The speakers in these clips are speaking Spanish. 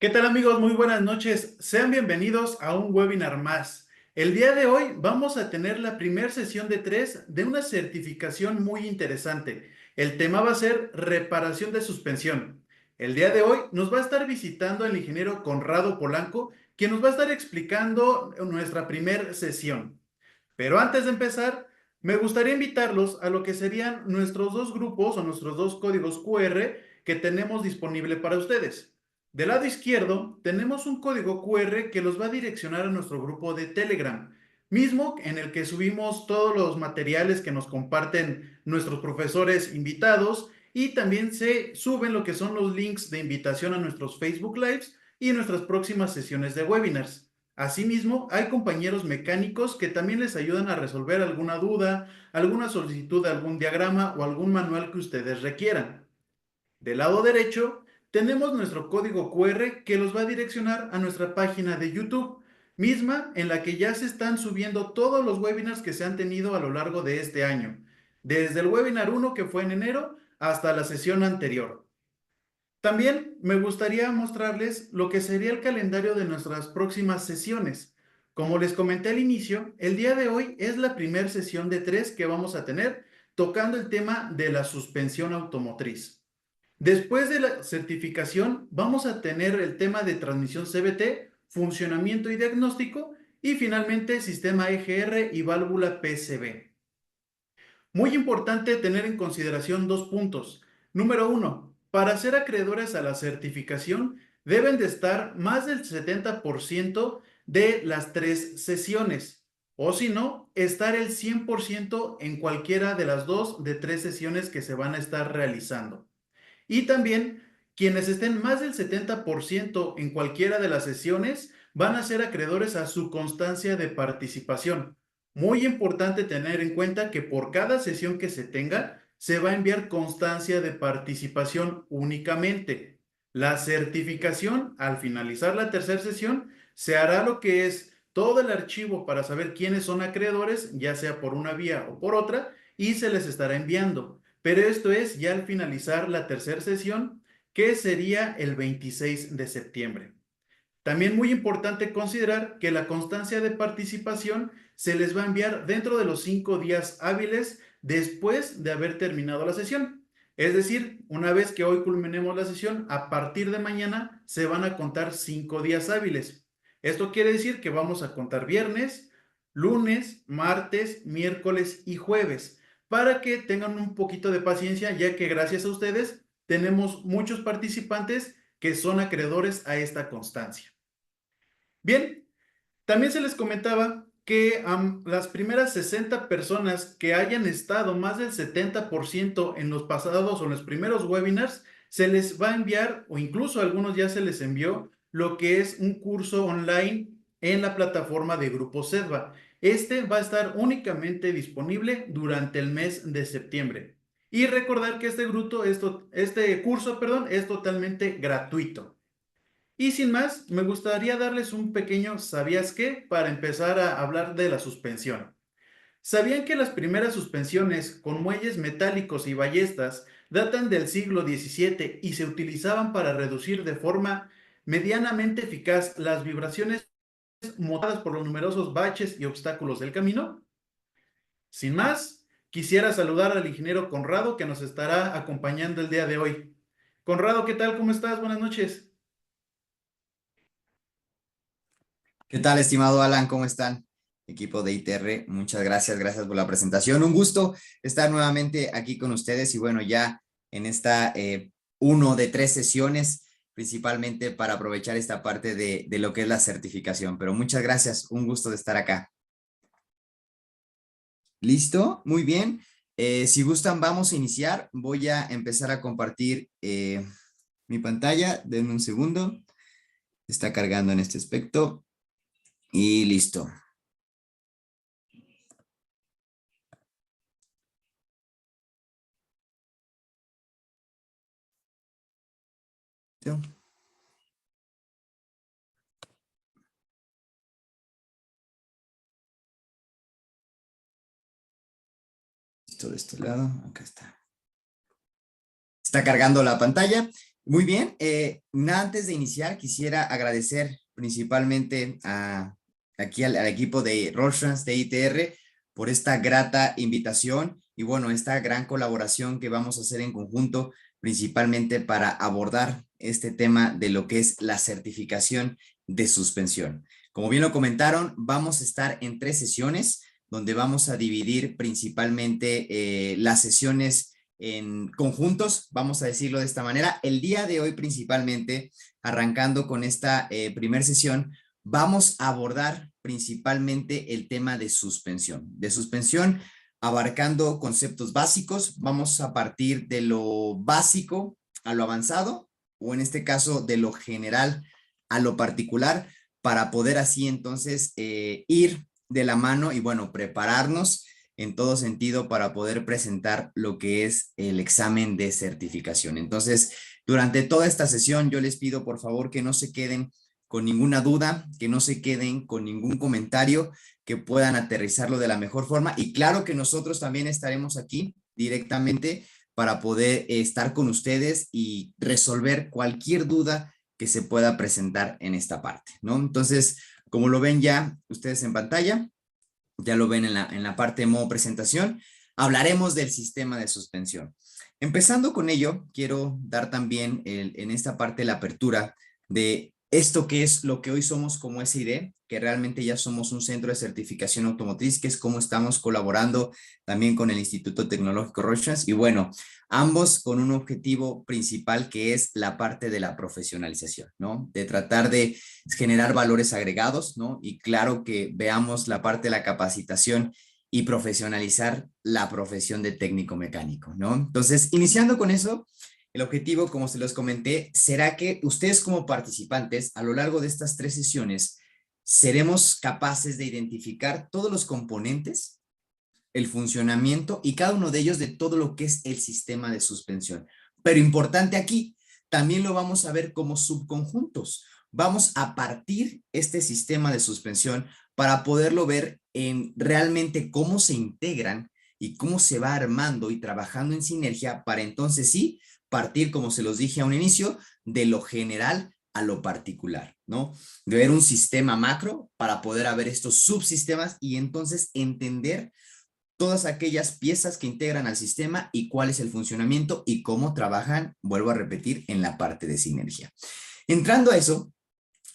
¿Qué tal amigos? Muy buenas noches. Sean bienvenidos a un webinar más. El día de hoy vamos a tener la primera sesión de 3 de una certificación muy interesante. El tema va a ser reparación de suspensión. El día de hoy nos va a estar visitando el ingeniero Conrado Polanco, quien nos va a estar explicando nuestra primera sesión. Pero antes de empezar, me gustaría invitarlos a lo que serían nuestros dos grupos o nuestros dos códigos QR que tenemos disponible para ustedes. Del lado izquierdo tenemos un código QR que los va a direccionar a nuestro grupo de Telegram, mismo en el que subimos todos los materiales que nos comparten nuestros profesores invitados y también se suben lo que son los links de invitación a nuestros Facebook Lives y nuestras próximas sesiones de webinars. Asimismo, hay compañeros mecánicos que también les ayudan a resolver alguna duda, alguna solicitud de algún diagrama o algún manual que ustedes requieran. Del lado derecho, tenemos nuestro código QR que los va a direccionar a nuestra página de YouTube, misma en la que ya se están subiendo todos los webinars que se han tenido a lo largo de este año, desde el webinar 1 que fue en enero hasta la sesión anterior. También me gustaría mostrarles lo que sería el calendario de nuestras próximas sesiones. Como les comenté al inicio, el día de hoy es la primera sesión de 3 que vamos a tener tocando el tema de la suspensión automotriz. Después de la certificación, vamos a tener el tema de transmisión CVT, funcionamiento y diagnóstico, y finalmente sistema EGR y válvula PCB. Muy importante tener en consideración dos puntos. Número uno, para ser acreedores a la certificación, deben de estar más del 70% de las 3 sesiones, o si no, estar el 100% en cualquiera de las 2 de 3 sesiones que se van a estar realizando. Y también quienes estén más del 70% en cualquiera de las sesiones van a ser acreedores a su constancia de participación. Muy importante tener en cuenta que por cada sesión que se tenga, se va a enviar constancia de participación únicamente. La certificación, al finalizar la tercera sesión, se hará lo que es todo el archivo para saber quiénes son acreedores, ya sea por una vía o por otra, y se les estará enviando. Pero esto es ya al finalizar la tercera sesión, que sería el 26 de septiembre. También muy importante considerar que la constancia de participación se les va a enviar dentro de los 5 días hábiles después de haber terminado la sesión. Es decir, una vez que hoy culminemos la sesión, a partir de mañana se van a contar 5 días hábiles. Esto quiere decir que vamos a contar viernes, lunes, martes, miércoles y jueves, para que tengan un poquito de paciencia, ya que gracias a ustedes tenemos muchos participantes que son acreedores a esta constancia. Bien, también se les comentaba que las primeras 60 personas que hayan estado más del 70% en los pasados o en los primeros webinars, se les va a enviar, o incluso a algunos ya se les envió, lo que es un curso online en la plataforma de Grupo Sedva. Este va a estar únicamente disponible durante el mes de septiembre. Y recordar que este curso, perdón, es totalmente gratuito. Y sin más, me gustaría darles un pequeño ¿sabías qué? Para empezar a hablar de la suspensión. ¿Sabían que las primeras suspensiones con muelles metálicos y ballestas datan del siglo XVII y se utilizaban para reducir de forma medianamente eficaz las vibraciones motivadas por los numerosos baches y obstáculos del camino? Sin más, quisiera saludar al ingeniero Conrado que nos estará acompañando el día de hoy. Conrado, ¿qué tal? ¿Cómo estás? Buenas noches. ¿Qué tal, estimado Alan? ¿Cómo están? Equipo de ITR, muchas gracias, gracias por la presentación. Un gusto estar nuevamente aquí con ustedes y bueno, ya en esta uno de 3 sesiones, principalmente para aprovechar esta parte de lo que es la certificación. Pero muchas gracias, un gusto de estar acá. ¿Listo? Muy bien. Si gustan, vamos a iniciar. Voy a empezar a compartir mi pantalla. Denme un segundo. Está cargando en este aspecto. Y listo. ¿Listo? Listo de este lado. Acá está. Está cargando la pantalla Muy bien, antes de iniciar quisiera agradecer principalmente aquí al equipo de Rostrands de ITR por esta grata invitación y bueno, esta gran colaboración que vamos a hacer en conjunto, principalmente para abordar este tema de lo que es la certificación de suspensión. Como bien lo comentaron, vamos a estar en 3 sesiones donde vamos a dividir principalmente las sesiones en conjuntos, vamos a decirlo de esta manera. El día de hoy principalmente, arrancando con esta primer sesión, vamos a abordar principalmente el tema de suspensión abarcando conceptos básicos. Vamos a partir de lo básico a lo avanzado, o en este caso de lo general a lo particular, para poder así entonces ir de la mano y bueno, prepararnos en todo sentido para poder presentar lo que es el examen de certificación. Entonces, durante toda esta sesión, yo les pido por favor que no se queden con ninguna duda, que no se queden con ningún comentario, que puedan aterrizarlo de la mejor forma. Y claro que nosotros también estaremos aquí directamente para poder estar con ustedes y resolver cualquier duda que se pueda presentar en esta parte, ¿no? Entonces, como lo ven ya ustedes en pantalla, ya lo ven en la parte de modo presentación, hablaremos del sistema de suspensión. Empezando con ello, quiero dar también en esta parte la apertura de esto que es lo que hoy somos como SID, que realmente ya somos un centro de certificación automotriz, que es cómo estamos colaborando también con el Instituto Tecnológico Rostrands, y bueno, ambos con un objetivo principal que es la parte de la profesionalización, ¿no? De tratar de generar valores agregados, ¿no? Y claro que veamos la parte de la capacitación y profesionalizar la profesión de técnico mecánico, ¿no? Entonces, iniciando con eso, el objetivo, como se los comenté, será que ustedes como participantes, a lo largo de estas 3 sesiones, seremos capaces de identificar todos los componentes, el funcionamiento y cada uno de ellos de todo lo que es el sistema de suspensión. Pero importante aquí, también lo vamos a ver como subconjuntos. Vamos a partir este sistema de suspensión para poderlo ver en realmente cómo se integran y cómo se va armando y trabajando en sinergia para entonces sí partir, como se los dije a un inicio, de lo general a lo particular, ¿no? De ver un sistema macro para poder ver estos subsistemas y entonces entender todas aquellas piezas que integran al sistema y cuál es el funcionamiento y cómo trabajan, vuelvo a repetir, en la parte de sinergia. Entrando a eso,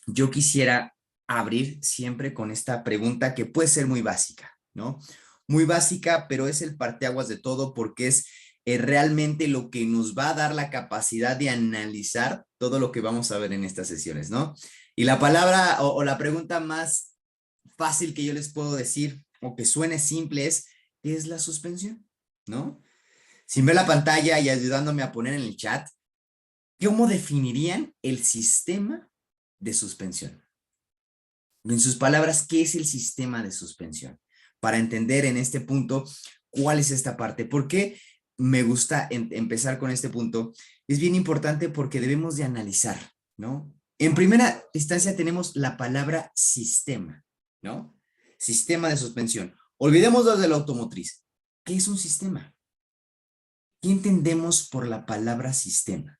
yo quisiera abrir siempre con esta pregunta que puede ser muy básica, ¿no? Muy básica, pero es el parteaguas de todo porque es realmente lo que nos va a dar la capacidad de analizar todo lo que vamos a ver en estas sesiones, ¿no? Y la palabra o la pregunta más fácil que yo les puedo decir o que suene simple es, ¿qué es la suspensión? ¿No? Sin ver la pantalla y ayudándome a poner en el chat, ¿cómo definirían el sistema de suspensión? En sus palabras, ¿qué es el sistema de suspensión? Para entender en este punto cuál es esta parte. ¿Por qué me gusta empezar con este punto? Es bien importante porque debemos de analizar, ¿no? En primera instancia tenemos la palabra sistema, ¿no? Sistema de suspensión. Olvidémonos de la automotriz. ¿Qué es un sistema? ¿Qué entendemos por la palabra sistema?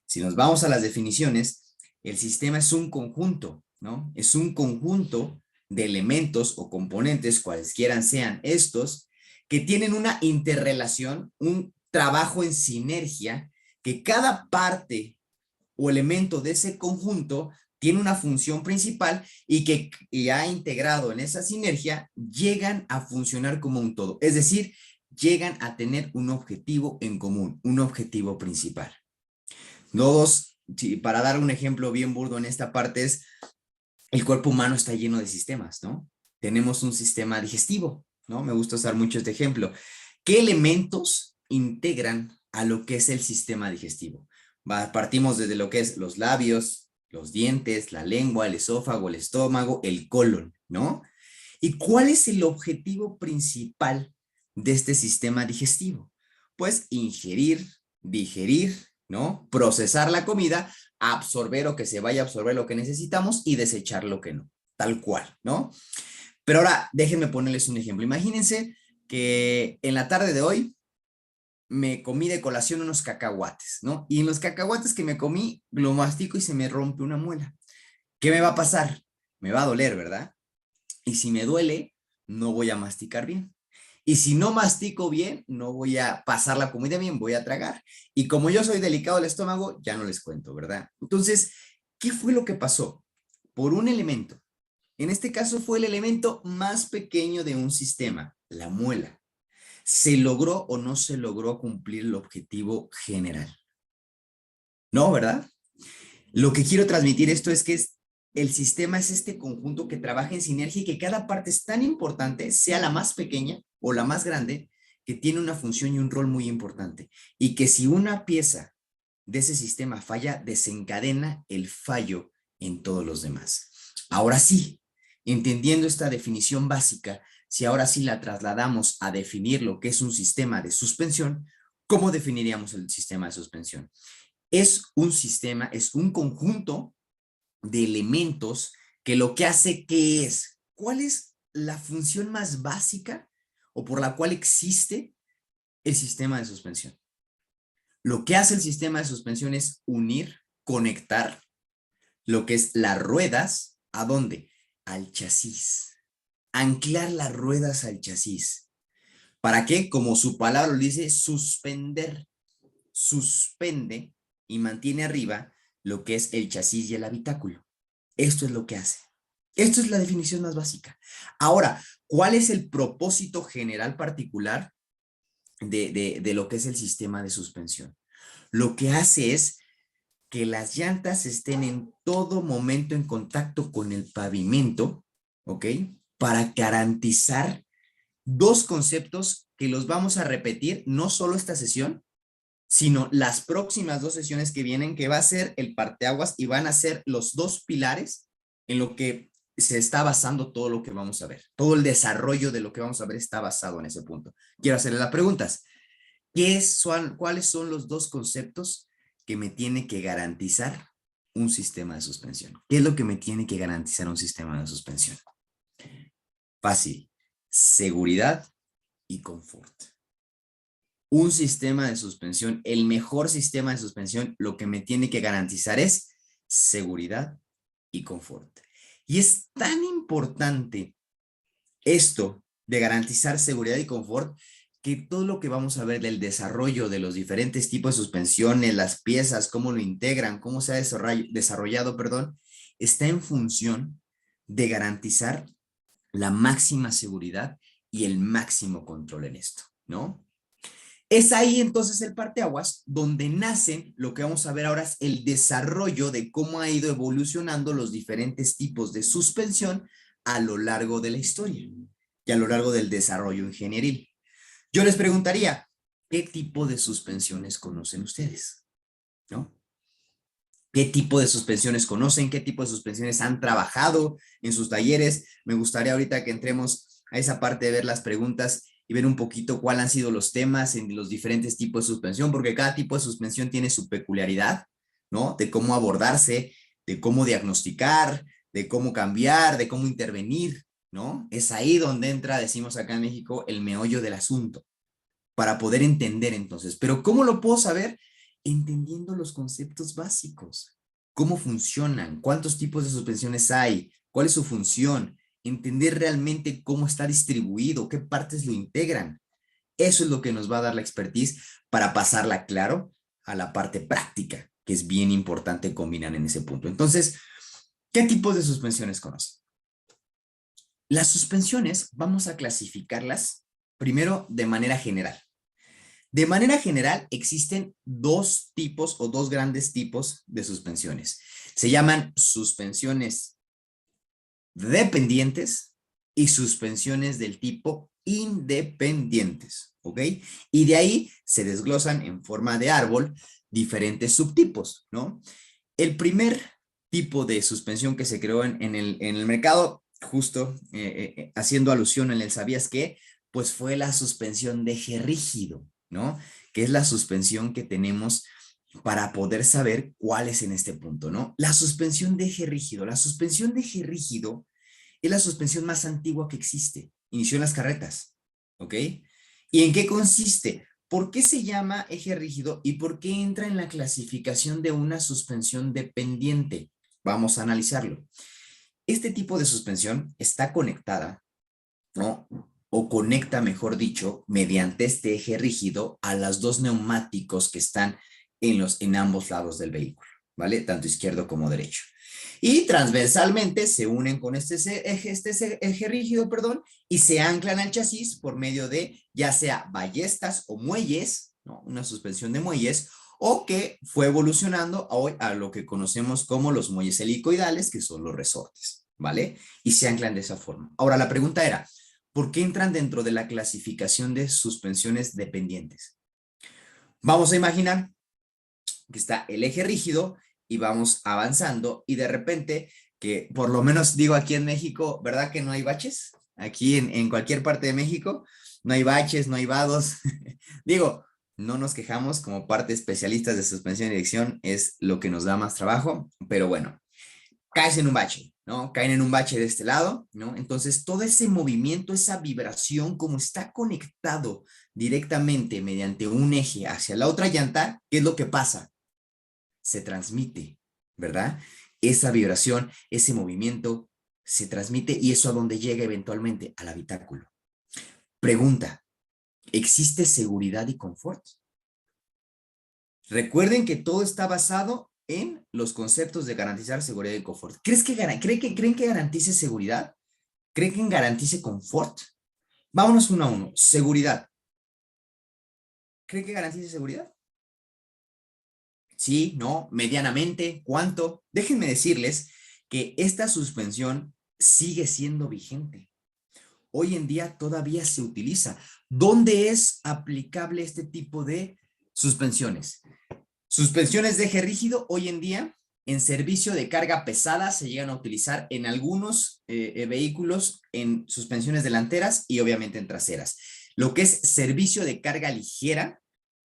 Si nos vamos a las definiciones, el sistema es un conjunto, ¿no? Es un conjunto de elementos o componentes, cualesquiera sean estos, que tienen una interrelación, un trabajo en sinergia, que cada parte o elemento de ese conjunto tiene una función principal y que ya integrado en esa sinergia llegan a funcionar como un todo. Es decir, llegan a tener un objetivo en común, un objetivo principal. Todos, para dar un ejemplo bien burdo en esta parte es, el cuerpo humano está lleno de sistemas, ¿no? Tenemos un sistema digestivo, ¿no? Me gusta usar mucho este ejemplo. ¿Qué elementos integran a lo que es el sistema digestivo? Partimos desde lo que es los labios, los dientes, la lengua, el esófago, el estómago, el colon, ¿no? ¿Y cuál es el objetivo principal de este sistema digestivo? Pues ingerir, digerir, ¿no? Procesar la comida, absorber o que se vaya a absorber lo que necesitamos y desechar lo que no, tal cual, ¿no? Pero ahora déjenme ponerles un ejemplo. Imagínense que en la tarde de hoy me comí de colación unos cacahuates, ¿no? Y en los cacahuates que me comí, lo mastico y se me rompe una muela. ¿Qué me va a pasar? Me va a doler, ¿verdad? Y si me duele, no voy a masticar bien. Y si no mastico bien, no voy a pasar la comida bien, voy a tragar. Y como yo soy delicado del estómago, ya no les cuento, ¿verdad? Entonces, ¿qué fue lo que pasó? Por un elemento. En este caso fue el elemento más pequeño de un sistema, la muela. ¿Se logró o no se logró cumplir el objetivo general? No, ¿verdad? Lo que quiero transmitir esto es que el sistema es este conjunto que trabaja en sinergia y que cada parte es tan importante, sea la más pequeña o la más grande, que tiene una función y un rol muy importante. Y que si una pieza de ese sistema falla, desencadena el fallo en todos los demás. Ahora sí, entendiendo esta definición básica, si ahora sí la trasladamos a definir lo que es un sistema de suspensión, ¿cómo definiríamos el sistema de suspensión? Es un sistema, es un conjunto de elementos que lo que hace, ¿qué es? ¿Cuál es la función más básica o por la cual existe el sistema de suspensión? Lo que hace el sistema de suspensión es unir, conectar lo que es las ruedas, ¿a dónde? Al chasis. Anclar las ruedas al chasis. ¿Para qué? Como su palabra lo dice, suspender. Suspende y mantiene arriba lo que es el chasis y el habitáculo. Esto es lo que hace. Esto es la definición más básica. Ahora, ¿cuál es el propósito general particular de lo que es el sistema de suspensión? Lo que hace es que las llantas estén en todo momento en contacto con el pavimento, ¿ok? Para garantizar dos conceptos que los vamos a repetir, no solo esta sesión, sino las próximas dos sesiones que vienen, que va a ser el parteaguas y van a ser los dos pilares en lo que se está basando todo lo que vamos a ver. Todo el desarrollo de lo que vamos a ver está basado en ese punto. Quiero hacerle las preguntas. ¿Cuáles son los dos conceptos que me tiene que garantizar un sistema de suspensión? ¿Qué es lo que me tiene que garantizar un sistema de suspensión? Fácil. Seguridad y confort. Un sistema de suspensión, el mejor sistema de suspensión, lo que me tiene que garantizar es seguridad y confort. Y es tan importante esto de garantizar seguridad y confort que todo lo que vamos a ver del desarrollo de los diferentes tipos de suspensiones, las piezas, cómo lo integran, cómo se ha desarrollado, perdón, está en función de garantizar la máxima seguridad y el máximo control en esto, ¿no? Es ahí entonces el parteaguas donde nace lo que vamos a ver ahora es el desarrollo de cómo ha ido evolucionando los diferentes tipos de suspensión a lo largo de la historia y a lo largo del desarrollo ingenieril. Yo les preguntaría, ¿qué tipo de suspensiones conocen ustedes? ¿No? ¿Qué tipo de suspensiones conocen? ¿Qué tipo de suspensiones han trabajado en sus talleres? Me gustaría ahorita que entremos a esa parte de ver las preguntas y ver un poquito cuáles han sido los temas en los diferentes tipos de suspensión, porque cada tipo de suspensión tiene su peculiaridad, ¿no? De cómo abordarse, de cómo diagnosticar, de cómo cambiar, de cómo intervenir, ¿no? Es ahí donde entra, decimos acá en México, el meollo del asunto, para poder entender entonces. Pero ¿cómo lo puedo saber? Entendiendo los conceptos básicos. ¿Cómo funcionan? ¿Cuántos tipos de suspensiones hay? ¿Cuál es su función? Entender realmente cómo está distribuido, qué partes lo integran. Eso es lo que nos va a dar la expertise para pasarla, claro, a la parte práctica, que es bien importante combinar en ese punto. Entonces, ¿qué tipos de suspensiones conocen? Las suspensiones vamos a clasificarlas primero de manera general. De manera general, existen dos tipos o dos grandes tipos de suspensiones. Se llaman suspensiones dependientes y suspensiones del tipo independientes, ¿ok? Y de ahí se desglosan en forma de árbol diferentes subtipos, ¿no? El primer tipo de suspensión que se creó en el mercado, justo haciendo alusión en el ¿sabías qué? Pues fue la suspensión de eje rígido, ¿no? Que es la suspensión que tenemos para poder saber cuál es en este punto, ¿no? La suspensión de eje rígido. La suspensión de eje rígido es la suspensión más antigua que existe. Inició en las carretas, ¿ok? ¿Y en qué consiste? ¿por qué se llama eje rígido y por qué entra en la clasificación de una suspensión dependiente? Vamos a analizarlo. Este tipo de suspensión está conectada, ¿no? O conecta, mejor dicho, mediante este eje rígido a los dos neumáticos que están en ambos lados del vehículo, ¿vale? Tanto izquierdo como derecho. Y transversalmente se unen con este eje rígido, perdón, y se anclan al chasis por medio de ya sea ballestas o muelles, ¿no? Una suspensión de muelles, o que fue evolucionando hoy a lo que conocemos como los muelles helicoidales, que son los resortes, ¿vale? Y se anclan de esa forma. Ahora, la pregunta era, ¿por qué entran dentro de la clasificación de suspensiones dependientes? Vamos a imaginar que está el eje rígido y vamos avanzando y de repente, que por lo menos digo aquí en México, ¿verdad que no hay baches? Aquí en cualquier parte de México no hay baches, no hay vados. Digo, no nos quejamos como parte especialistas de suspensión y dirección, es lo que nos da más trabajo, pero bueno, caes en un bache, ¿no? Caen en un bache de este lado, ¿no? Entonces, todo ese movimiento, esa vibración, como está conectado directamente mediante un eje hacia la otra llanta, ¿qué es lo que pasa? Se transmite, ¿verdad? Esa vibración, ese movimiento se transmite y eso a dónde llega eventualmente al habitáculo. Pregunta, ¿existe seguridad y confort? Recuerden que todo está basado en los conceptos de garantizar seguridad y confort. ¿Creen que garantice seguridad? ¿Creen que garantice confort? Vámonos uno a uno. Seguridad. ¿Creen que garantice seguridad? Sí, no, medianamente, ¿cuánto? Déjenme decirles que esta suspensión sigue siendo vigente. Hoy en día todavía se utiliza. ¿Dónde es aplicable este tipo de suspensiones? Suspensiones de eje rígido hoy en día en servicio de carga pesada se llegan a utilizar en algunos vehículos en suspensiones delanteras y obviamente en traseras. Lo que es servicio de carga ligera,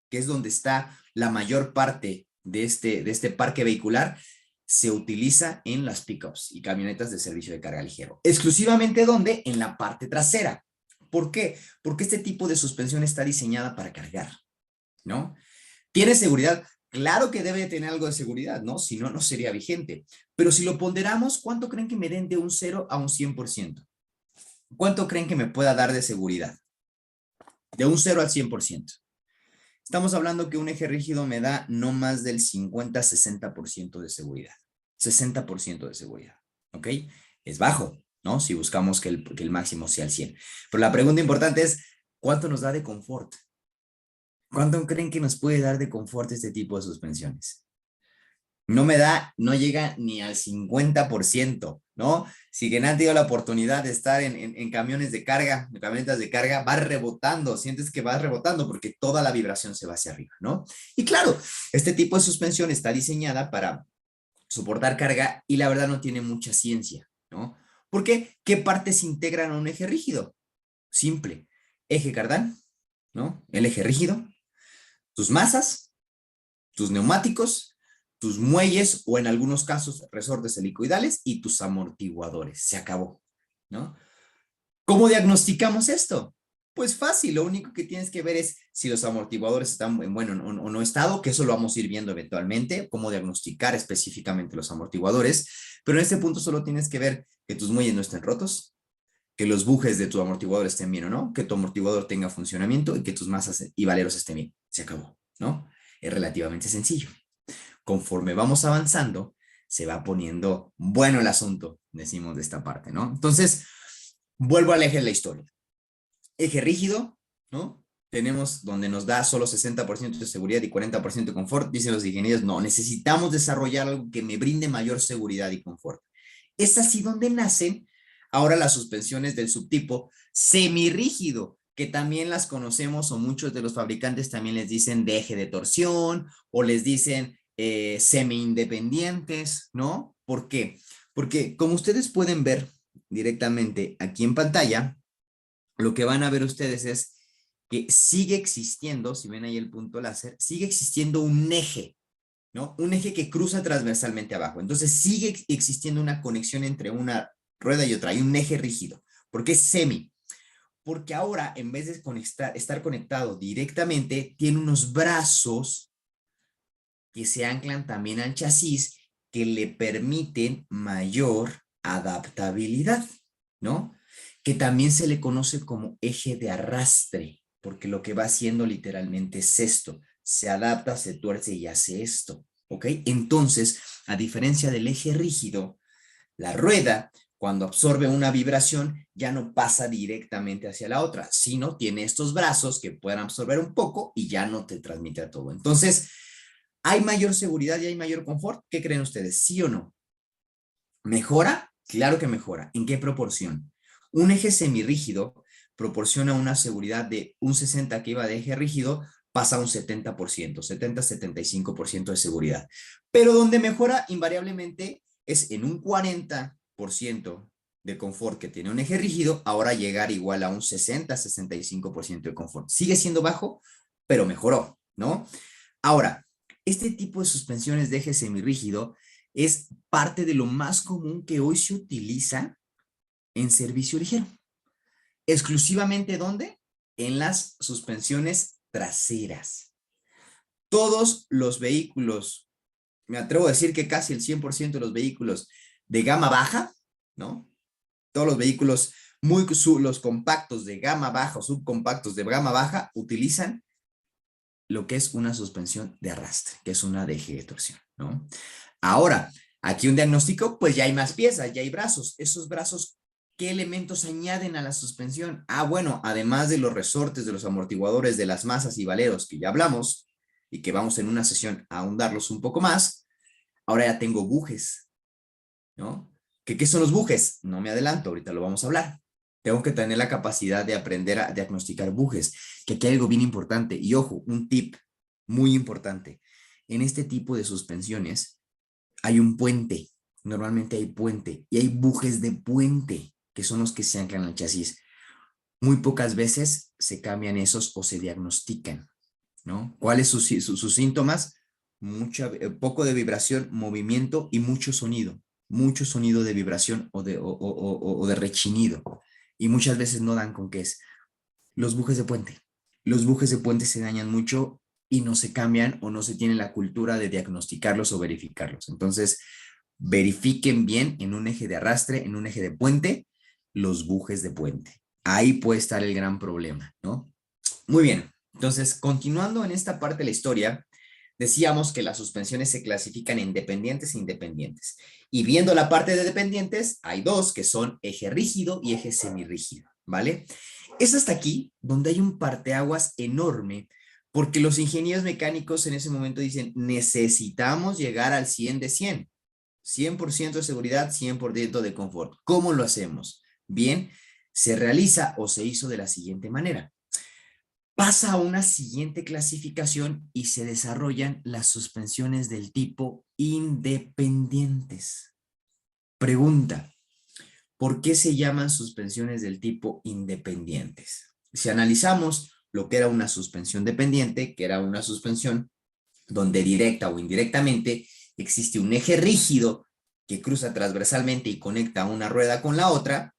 que es donde está la mayor parte de este parque vehicular, se utiliza en las pickups y camionetas de servicio de carga ligero. Exclusivamente ¿dónde? En la parte trasera. ¿Por qué? Porque este tipo de suspensión está diseñada para cargar, ¿no? ¿Tiene seguridad? Claro que debe tener algo de seguridad, ¿no? Si no, no sería vigente. Pero si lo ponderamos, ¿cuánto creen que me den de un 0 a un 100%? ¿Cuánto creen que me pueda dar de seguridad? De un 0 al 100%. Estamos hablando que un eje rígido me da no más del 50-60% de seguridad. 60% de seguridad, ¿ok? Es bajo, ¿no? Si buscamos que el máximo sea el 100. Pero la pregunta importante es, ¿cuánto nos da de confort? ¿Cuánto creen que nos puede dar de confort este tipo de suspensiones? No llega ni al 50%, ¿no? Si quien han tenido la oportunidad de estar en camiones de carga, en camionetas de carga, va rebotando, sientes que vas rebotando porque toda la vibración se va hacia arriba, ¿no? Y claro, este tipo de suspensión está diseñada para soportar carga y la verdad no tiene mucha ciencia, ¿no? ¿Por qué? ¿Qué partes integran a un eje rígido? Simple, eje cardán, ¿no? El eje rígido, tus masas, tus neumáticos, tus muelles o en algunos casos resortes helicoidales y tus amortiguadores. Se acabó, ¿no? ¿Cómo diagnosticamos esto? Pues fácil, lo único que tienes que ver es si los amortiguadores están en buen o no estado, que eso lo vamos a ir viendo eventualmente, cómo diagnosticar específicamente los amortiguadores, pero en este punto solo tienes que ver que tus muelles no estén rotos, que los bujes de tu amortiguador estén bien o no, que tu amortiguador tenga funcionamiento y que tus masas y valeros estén bien. Se acabó, ¿no? Es relativamente sencillo. Conforme vamos avanzando, se va poniendo bueno el asunto, decimos de esta parte, ¿no? Entonces, vuelvo al eje de la historia. Eje rígido, ¿no? Tenemos donde nos da solo 60% de seguridad y 40% de confort. Dicen los ingenieros, no, necesitamos desarrollar algo que me brinde mayor seguridad y confort. Es así donde nacen ahora las suspensiones del subtipo semirrígido, que también las conocemos o muchos de los fabricantes también les dicen de eje de torsión o les dicen semi-independientes, ¿no? ¿Por qué? Porque como ustedes pueden ver directamente aquí en pantalla, lo que van a ver ustedes es que sigue existiendo, si ven ahí el punto láser, sigue existiendo un eje, ¿no? Un eje que cruza transversalmente abajo. Entonces sigue existiendo una conexión entre una rueda y otra, hay un eje rígido, porque es semi. Porque ahora, en vez de estar conectado directamente, tiene unos brazos que se anclan también al chasis que le permiten mayor adaptabilidad, ¿no? Que también se le conoce como eje de arrastre, porque lo que va haciendo literalmente es esto, se adapta, se tuerce y hace esto, ¿ok? Entonces, a diferencia del eje rígido, la rueda, cuando absorbe una vibración, ya no pasa directamente hacia la otra, sino tiene estos brazos que pueden absorber un poco y ya no te transmite a todo. Entonces, ¿hay mayor seguridad y hay mayor confort? ¿Qué creen ustedes? ¿Sí o no? ¿Mejora? Claro que mejora. ¿En qué proporción? Un eje semirrígido proporciona una seguridad de un 60 que iba de eje rígido, pasa a un 70%, 70-75% de seguridad. Pero donde mejora invariablemente es en un 40% de confort que tiene un eje rígido, ahora llegar igual a un 60-65% de confort. Sigue siendo bajo, pero mejoró, ¿no? Ahora, este tipo de suspensiones de eje semirrígido es parte de lo más común que hoy se utiliza en servicio ligero. ¿Exclusivamente dónde? En las suspensiones traseras. Todos los vehículos, me atrevo a decir que casi el 100% de los vehículos de gama baja, ¿no? Todos los vehículos, los compactos de gama baja o subcompactos de gama baja utilizan lo que es una suspensión de arrastre, que es una de eje de torsión, ¿no? Ahora, aquí un diagnóstico, pues ya hay más piezas, ya hay brazos. Esos brazos, ¿qué elementos añaden a la suspensión? Ah, bueno, además de los resortes, de los amortiguadores, de las masas y valeros que ya hablamos y que vamos en una sesión a ahondarlos un poco más, ahora ya tengo bujes, ¿no? ¿Qué son los bujes? No me adelanto, ahorita lo vamos a hablar. Tengo que tener la capacidad de aprender a diagnosticar bujes, que aquí hay algo bien importante. Y ojo, un tip muy importante. En este tipo de suspensiones hay un puente, normalmente hay puente, y hay bujes de puente, que son los que se anclan al chasis. Muy pocas veces se cambian esos o se diagnostican, ¿no? ¿Cuáles sus síntomas? Poco de vibración, movimiento y mucho sonido de vibración o de rechinido. Y muchas veces no dan con qué es. Los bujes de puente. Los bujes de puente se dañan mucho y no se cambian o no se tiene la cultura de diagnosticarlos o verificarlos. Entonces, verifiquen bien en un eje de arrastre, en un eje de puente, los bujes de puente. Ahí puede estar el gran problema, ¿no? Muy bien. Entonces, continuando en esta parte de la historia, decíamos que las suspensiones se clasifican en dependientes e independientes. Y viendo la parte de dependientes, hay dos que son eje rígido y eje semirrígido, ¿vale? Es hasta aquí donde hay un parteaguas enorme porque los ingenieros mecánicos en ese momento dicen, necesitamos llegar al 100 de 100. 100% de seguridad, 100% de confort. ¿Cómo lo hacemos? Bien, se realiza o se hizo de la siguiente manera. Pasa a una siguiente clasificación y se desarrollan las suspensiones del tipo independientes. Pregunta, ¿por qué se llaman suspensiones del tipo independientes? Si analizamos lo que era una suspensión dependiente, que era una suspensión donde directa o indirectamente existe un eje rígido que cruza transversalmente y conecta una rueda con la otra,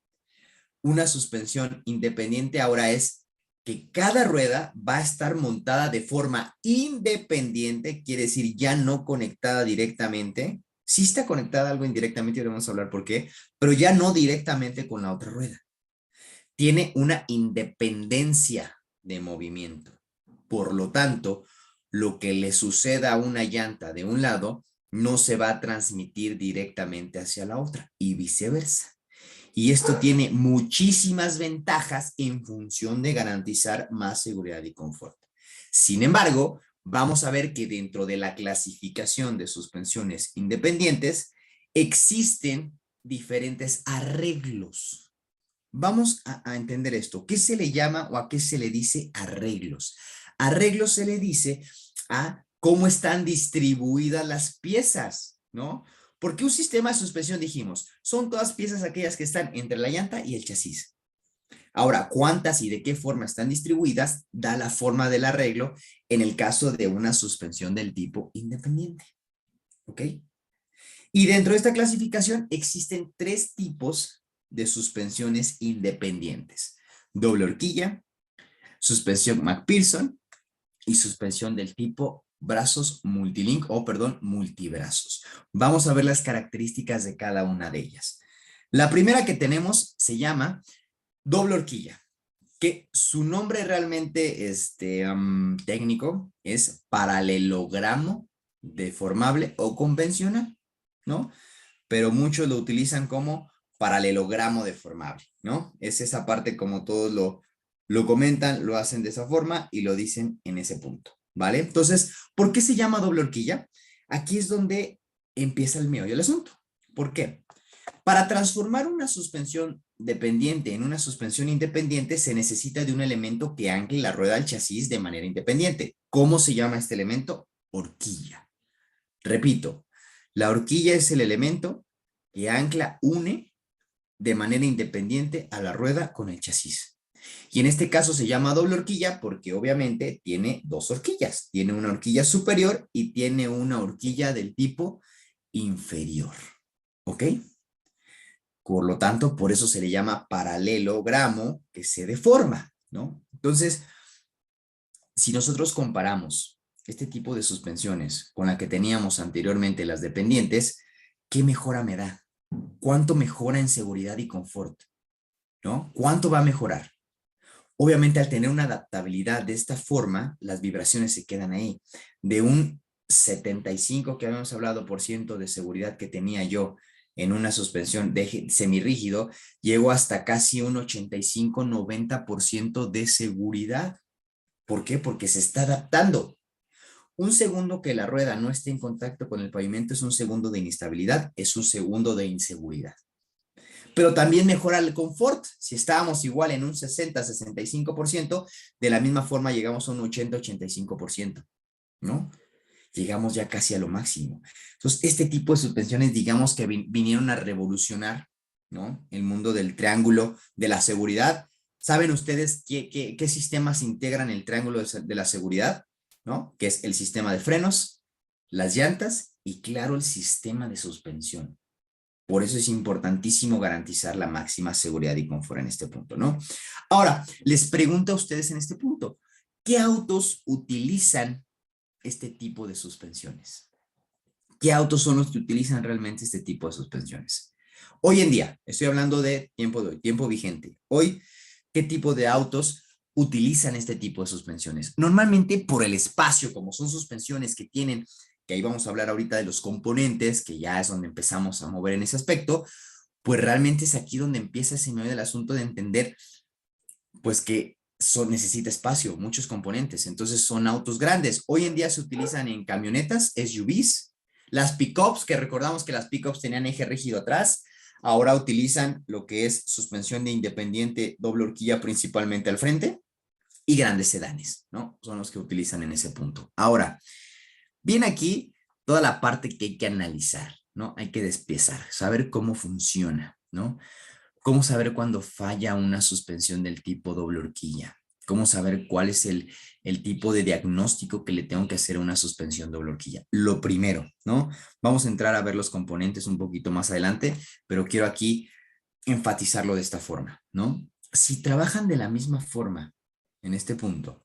una suspensión independiente ahora es que cada rueda va a estar montada de forma independiente, quiere decir ya no conectada directamente. Sí está conectada algo indirectamente, y vamos a hablar por qué, pero ya no directamente con la otra rueda. Tiene una independencia de movimiento. Por lo tanto, lo que le suceda a una llanta de un lado no se va a transmitir directamente hacia la otra y viceversa. Y esto tiene muchísimas ventajas en función de garantizar más seguridad y confort. Sin embargo, vamos a ver que dentro de la clasificación de suspensiones independientes existen diferentes arreglos. Vamos a entender esto. ¿Qué se le llama o a qué se le dice arreglos? Arreglos se le dice a cómo están distribuidas las piezas, ¿no? Porque un sistema de suspensión, dijimos, son todas piezas aquellas que están entre la llanta y el chasis. Ahora, cuántas y de qué forma están distribuidas da la forma del arreglo en el caso de una suspensión del tipo independiente. ¿Ok? Y dentro de esta clasificación existen tres tipos de suspensiones independientes. doble horquilla, suspensión McPherson y suspensión del tipo brazos multilink o, perdón, multibrazos. Vamos a ver las características de cada una de ellas. La primera que tenemos se llama doble horquilla, que su nombre realmente técnico es paralelogramo deformable o convencional, ¿no? Pero muchos lo utilizan como paralelogramo deformable, ¿no? Es esa parte como todos lo comentan, lo hacen de esa forma y lo dicen en ese punto, ¿vale? Entonces, ¿por qué se llama doble horquilla? Aquí es donde empieza el meollo del asunto. ¿Por qué? Para transformar una suspensión dependiente en una suspensión independiente se necesita de un elemento que ancle la rueda al chasis de manera independiente. ¿Cómo se llama este elemento? Horquilla. Repito, la horquilla es el elemento que ancla, une de manera independiente a la rueda con el chasis. Y en este caso se llama doble horquilla porque obviamente tiene dos horquillas. Tiene una horquilla superior y tiene una horquilla del tipo inferior. ¿Ok? Por lo tanto, por eso se le llama paralelogramo que se deforma, ¿no? Entonces, si nosotros comparamos este tipo de suspensiones con la que teníamos anteriormente las dependientes, ¿qué mejora me da? ¿Cuánto mejora en seguridad y confort? ¿No? ¿Cuánto va a mejorar? Obviamente, al tener una adaptabilidad de esta forma, las vibraciones se quedan ahí. De un 75 que habíamos hablado por ciento de seguridad que tenía yo en una suspensión de semirrígido, llego hasta casi un 85-90% de seguridad. ¿Por qué? Porque se está adaptando. Un segundo que la rueda no esté en contacto con el pavimento es un segundo de inestabilidad, es un segundo de inseguridad. Pero también mejora el confort. Si estábamos igual en un 60-65%, de la misma forma llegamos a un 80-85%, ¿no? Llegamos ya casi a lo máximo. Entonces, este tipo de suspensiones, digamos que vinieron a revolucionar, ¿no? El mundo del triángulo de la seguridad. ¿Saben ustedes qué sistemas integran el triángulo de la seguridad? ¿No? Que es el sistema de frenos, las llantas y, claro, el sistema de suspensión. Por eso es importantísimo garantizar la máxima seguridad y confort en este punto, ¿no? Ahora, les pregunto a ustedes en este punto, ¿qué autos utilizan este tipo de suspensiones? ¿Qué autos son los que utilizan realmente este tipo de suspensiones? Hoy en día, estoy hablando de tiempo vigente. Hoy, ¿qué tipo de autos utilizan este tipo de suspensiones? Normalmente por el espacio, como son suspensiones que tienen, que ahí vamos a hablar ahorita de los componentes, que ya es donde empezamos a mover en ese aspecto, pues realmente es aquí donde empieza ese medio del asunto de entender, pues que necesita espacio, muchos componentes, entonces son autos grandes. Hoy en día se utilizan en camionetas, SUVs, las pickups, que recordamos que las pickups tenían eje rígido atrás, ahora utilizan lo que es suspensión de independiente doble horquilla principalmente al frente, y grandes sedanes, ¿no? Son los que utilizan en ese punto. Ahora, viene aquí toda la parte que hay que analizar, ¿no? Hay que despiezar, saber cómo funciona, ¿no? ¿Cómo saber cuándo falla una suspensión del tipo doble horquilla? ¿Cómo saber cuál es el tipo de diagnóstico que le tengo que hacer a una suspensión doble horquilla? Lo primero, ¿no? Vamos a entrar a ver los componentes un poquito más adelante, pero quiero aquí enfatizarlo de esta forma, ¿no? Si trabajan de la misma forma en este punto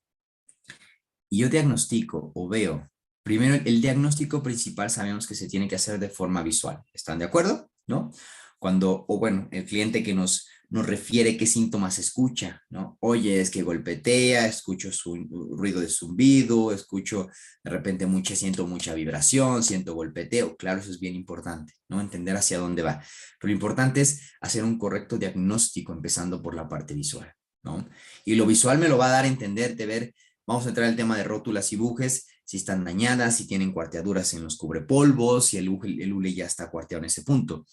y yo diagnostico o veo, primero el diagnóstico principal sabemos que se tiene que hacer de forma visual. ¿Están de acuerdo? ¿No? Cuando, o bueno, el cliente que nos refiere qué síntomas escucha, ¿no? Oye, es que golpetea, escucho su ruido de zumbido, escucho de repente siento mucha vibración, siento golpeteo. Claro, eso es bien importante, ¿no? Entender hacia dónde va. Pero lo importante es hacer un correcto diagnóstico empezando por la parte visual, ¿no? Y lo visual me lo va a dar a entender, de ver. Vamos a entrar al tema de rótulas y bujes, si están dañadas, si tienen cuarteaduras en los cubrepolvos, si el hule ya está cuarteado en ese punto.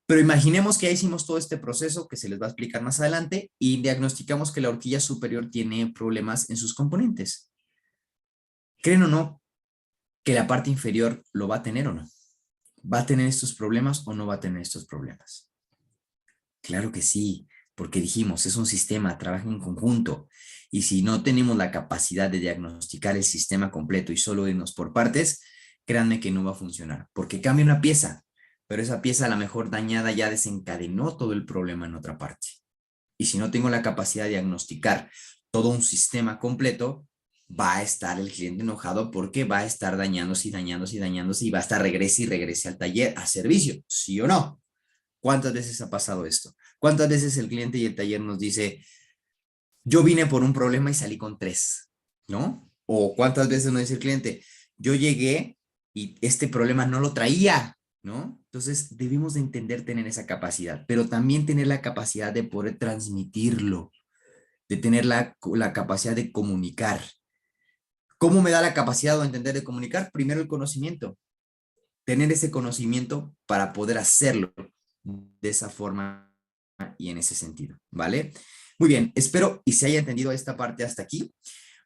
Pero imaginemos que ya hicimos todo este proceso que se les va a explicar más adelante y diagnosticamos que la horquilla superior tiene problemas en sus componentes. ¿Creen o no que la parte inferior lo va a tener o no? ¿Va a tener estos problemas o no va a tener estos problemas? Claro que sí, porque dijimos, es un sistema, trabaja en conjunto. Y si no tenemos la capacidad de diagnosticar el sistema completo y solo irnos por partes, créanme que no va a funcionar, porque cambia una pieza, pero esa pieza a lo mejor dañada ya desencadenó todo el problema en otra parte. Y si no tengo la capacidad de diagnosticar todo un sistema completo, va a estar el cliente enojado porque va a estar dañándose y dañándose y dañándose y va a estar regrese y regrese al taller a servicio, ¿sí o no? ¿Cuántas veces ha pasado esto? ¿Cuántas veces el cliente y el taller nos dice, yo vine por un problema y salí con tres, ¿no? O cuántas veces nos dice el cliente, yo llegué y este problema no lo traía, ¿no? Entonces debemos de entender tener esa capacidad, pero también tener la capacidad de poder transmitirlo, de tener la capacidad de comunicar. ¿Cómo me da la capacidad o entender de comunicar? Primero el conocimiento, tener ese conocimiento para poder hacerlo de esa forma y en ese sentido, ¿vale? Muy bien, espero y se haya entendido esta parte hasta aquí.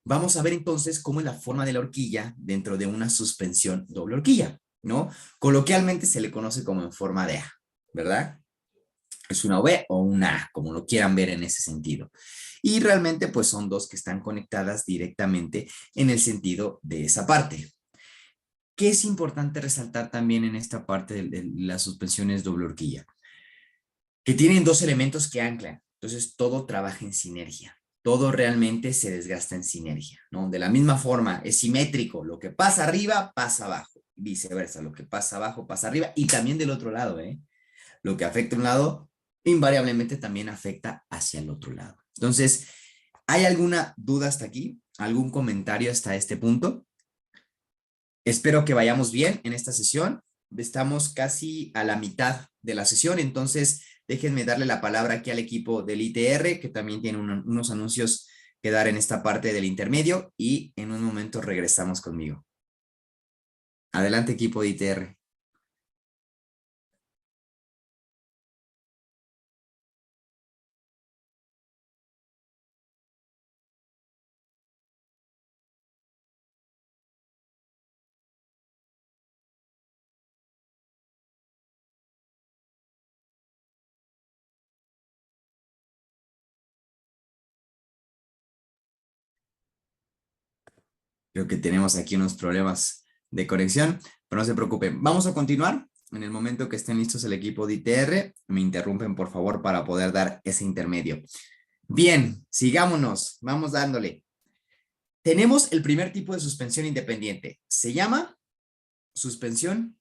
Vamos a ver entonces cómo es la forma de la horquilla dentro de una suspensión doble horquilla, ¿no? Coloquialmente se le conoce como en forma de A, ¿verdad? Es una V o una A, como lo quieran ver en ese sentido. Y realmente pues son dos que están conectadas directamente en el sentido de esa parte. ¿Qué es importante resaltar también en esta parte de las suspensiones doble horquilla? Que tienen dos elementos que anclan. Entonces, todo trabaja en sinergia. Todo realmente se desgasta en sinergia, ¿no? De la misma forma, es simétrico. Lo que pasa arriba, pasa abajo. Viceversa, lo que pasa abajo, pasa arriba. Y también del otro lado, ¿eh? Lo que afecta a un lado, invariablemente también afecta hacia el otro lado. Entonces, ¿hay alguna duda hasta aquí? ¿Algún comentario hasta este punto? Espero que vayamos bien en esta sesión. Estamos casi a la mitad de la sesión, entonces déjenme darle la palabra aquí al equipo del ITR, que también tiene unos anuncios que dar en esta parte del intermedio y en un momento regresamos conmigo. Adelante, equipo de ITR. Creo que tenemos aquí unos problemas de conexión, pero no se preocupen. Vamos a continuar. En el momento que estén listos el equipo de ITR, me interrumpen por favor para poder dar ese intermedio. Bien, sigámonos. Vamos dándole. Tenemos el primer tipo de suspensión independiente. Se llama suspensión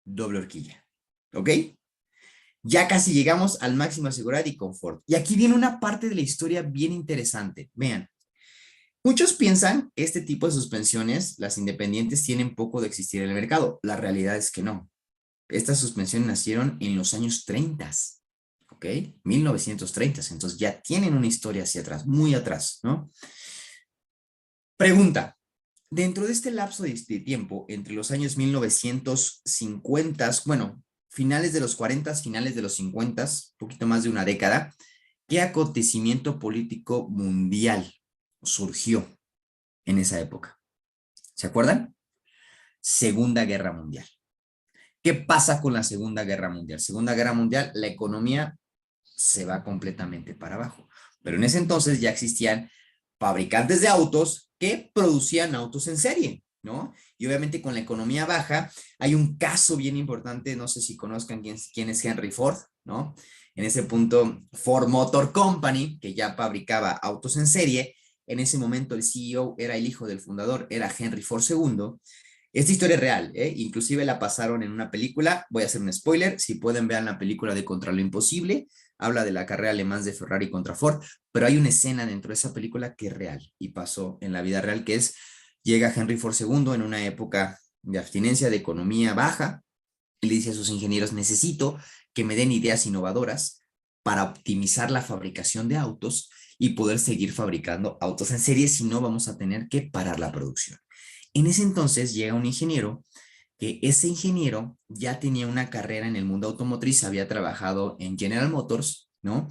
doble horquilla. ¿Ok? Ya casi llegamos al máximo de seguridad y confort. Y aquí viene una parte de la historia bien interesante. Vean, muchos piensan que este tipo de suspensiones, las independientes, tienen poco de existir en el mercado. La realidad es que no. Estas suspensiones nacieron en los años 30, ¿ok? 1930, entonces ya tienen una historia hacia atrás, muy atrás, ¿no? Pregunta, dentro de este lapso de tiempo, entre los años 1950, bueno, finales de los 40, finales de los 50, poquito más de una década, ¿qué acontecimiento político mundial surgió en esa época? ¿Se acuerdan? Segunda Guerra Mundial. ¿Qué pasa con la Segunda Guerra Mundial? Segunda Guerra Mundial, la economía se va completamente para abajo. Pero en ese entonces ya existían fabricantes de autos que producían autos en serie, ¿no? Y obviamente con la economía baja, hay un caso bien importante, no sé si conozcan quién es Henry Ford, ¿no? En ese punto, Ford Motor Company, que ya fabricaba autos en serie, en ese momento el CEO era el hijo del fundador, era Henry Ford II. Esta historia es real, ¿eh? Inclusive la pasaron en una película, voy a hacer un spoiler, si pueden ver la película de Contra lo Imposible, habla de la carrera alemán de Ferrari contra Ford, pero hay una escena dentro de esa película que es real y pasó en la vida real, que es, llega Henry Ford II en una época de abstinencia, de economía baja, y le dice a sus ingenieros, necesito que me den ideas innovadoras para optimizar la fabricación de autos y poder seguir fabricando autos en serie, si no vamos a tener que parar la producción. En ese entonces llega un ingeniero que ese ingeniero ya tenía una carrera en el mundo automotriz, había trabajado en General Motors, ¿no?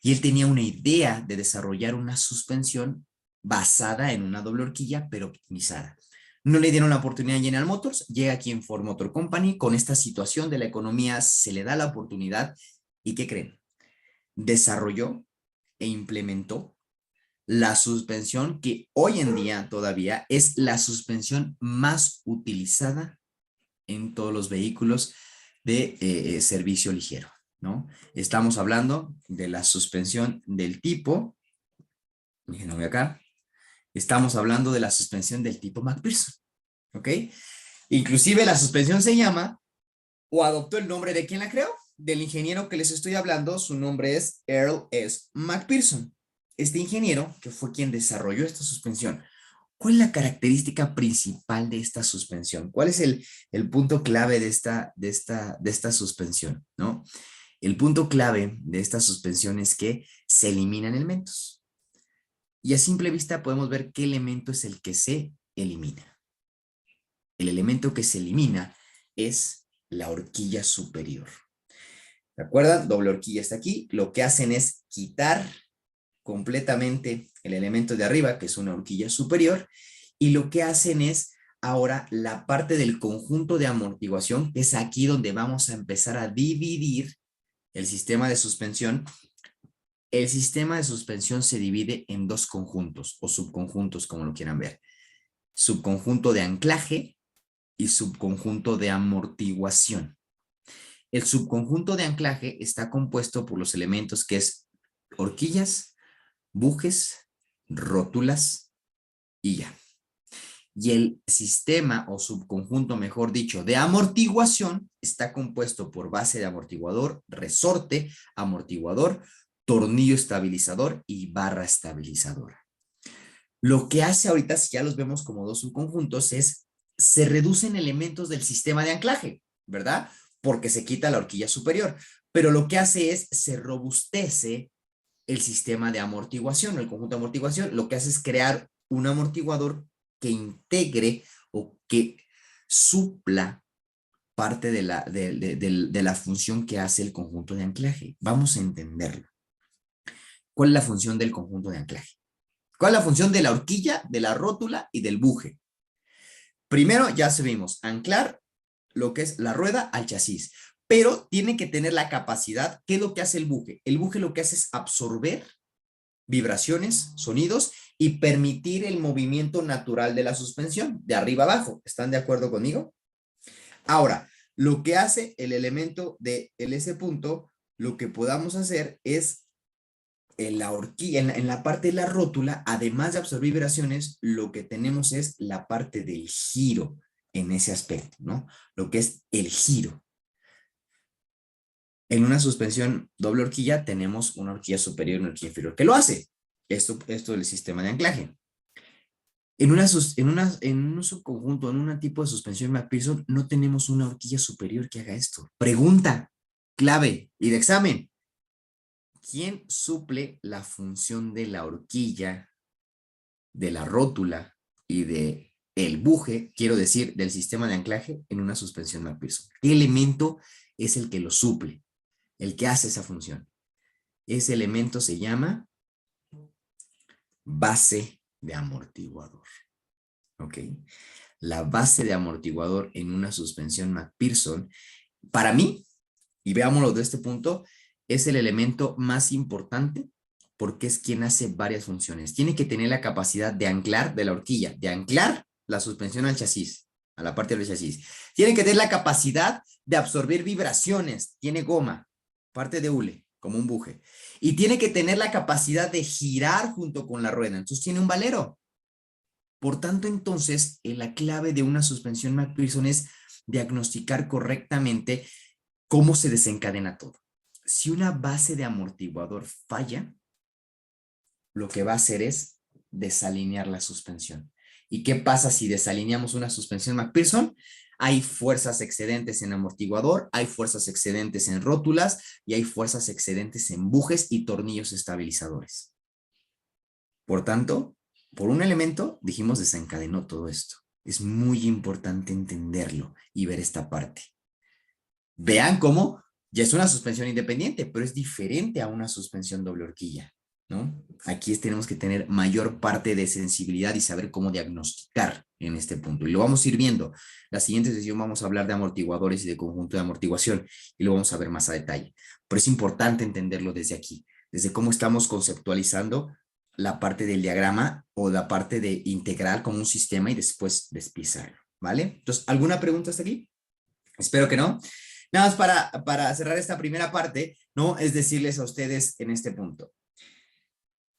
Y él tenía una idea de desarrollar una suspensión basada en una doble horquilla, pero optimizada. No le dieron la oportunidad a General Motors, llega aquí en Ford Motor Company, con esta situación de la economía se le da la oportunidad y ¿qué creen? Desarrolló e implementó la suspensión que hoy en día todavía es la suspensión más utilizada en todos los vehículos de servicio ligero. ¿no? Estamos hablando de la suspensión del tipo, déjenme acá, estamos hablando de la suspensión del tipo McPherson, ¿ok? Inclusive la suspensión se llama, o adoptó el nombre de quien la creó, del ingeniero que les estoy hablando, su nombre es Earl S. McPherson. Este ingeniero, que fue quien desarrolló esta suspensión. ¿Cuál es la característica principal de esta suspensión? ¿Cuál es el punto clave de esta suspensión? ¿No? El punto clave de esta suspensión es que se eliminan elementos. Y a simple vista podemos ver qué elemento es el que se elimina. El elemento que se elimina es la horquilla superior. ¿De acuerdo? Doble horquilla está aquí. Lo que hacen es quitar completamente el elemento de arriba, que es una horquilla superior, y lo que hacen es ahora la parte del conjunto de amortiguación, que es aquí donde vamos a empezar a dividir el sistema de suspensión. El sistema de suspensión se divide en dos conjuntos o subconjuntos, como lo quieran ver. Subconjunto de anclaje y subconjunto de amortiguación. El subconjunto de anclaje está compuesto por los elementos que es horquillas, bujes, rótulas y ya. Y el sistema o subconjunto, mejor dicho, de amortiguación está compuesto por base de amortiguador, resorte, amortiguador, tornillo estabilizador y barra estabilizadora. Lo que hace ahorita, si ya los vemos como dos subconjuntos, es se reducen elementos del sistema de anclaje, ¿verdad? Porque se quita la horquilla superior. Pero lo que hace es se robustece el sistema de amortiguación, el conjunto de amortiguación. Lo que hace es crear un amortiguador que integre o que supla parte de la función que hace el conjunto de anclaje. Vamos a entenderlo. ¿Cuál es la función del conjunto de anclaje? ¿Cuál es la función de la horquilla, de la rótula y del buje? Primero, ya sabemos, anclar lo que es la rueda al chasis, pero tiene que tener la capacidad. ¿Qué es lo que hace el buje? El buje lo que hace es absorber vibraciones, sonidos y permitir el movimiento natural de la suspensión, de arriba abajo. ¿Están de acuerdo conmigo? Ahora, lo que hace el elemento de ese punto, lo que podamos hacer es en la horquilla, en la parte de la rótula, además de absorber vibraciones, lo que tenemos es la parte del giro en ese aspecto, ¿no? Lo que es el giro. En una suspensión doble horquilla tenemos una horquilla superior y una horquilla inferior. ¿Qué lo hace? Esto del sistema de anclaje. En un subconjunto, en un tipo de suspensión McPherson, no tenemos una horquilla superior que haga esto. Pregunta clave y de examen. ¿Quién suple la función de la horquilla, de la rótula y de el buje, quiero decir, del sistema de anclaje en una suspensión McPherson? ¿Qué elemento es el que lo suple? El que hace esa función. Ese elemento se llama base de amortiguador. ¿Ok? La base de amortiguador en una suspensión McPherson, para mí, y veámoslo de este punto, es el elemento más importante porque es quien hace varias funciones. Tiene que tener la capacidad de anclar de la horquilla, de anclar la suspensión al chasis, a la parte del chasis. Tiene que tener la capacidad de absorber vibraciones, tiene goma, parte de hule, como un buje. Y tiene que tener la capacidad de girar junto con la rueda, entonces tiene un valero. Por tanto, entonces, la clave de una suspensión McPherson es diagnosticar correctamente cómo se desencadena todo. Si una base de amortiguador falla, lo que va a hacer es desalinear la suspensión. ¿Y qué pasa si desalineamos una suspensión McPherson? Hay fuerzas excedentes en amortiguador, hay fuerzas excedentes en rótulas y hay fuerzas excedentes en bujes y tornillos estabilizadores. Por tanto, por un elemento, dijimos, desencadenó todo esto. Es muy importante entenderlo y ver esta parte. Vean cómo ya es una suspensión independiente, pero es diferente a una suspensión doble horquilla, ¿no? Aquí tenemos que tener mayor parte de sensibilidad y saber cómo diagnosticar en este punto. Y lo vamos a ir viendo. La siguiente sesión vamos a hablar de amortiguadores y de conjunto de amortiguación y lo vamos a ver más a detalle. Pero es importante entenderlo desde aquí, desde cómo estamos conceptualizando la parte del diagrama o la parte de integral como un sistema y después despiezarlo, ¿vale? Entonces, ¿alguna pregunta hasta aquí? Espero que no. Nada más para cerrar esta primera parte, ¿no? Es decirles a ustedes en este punto.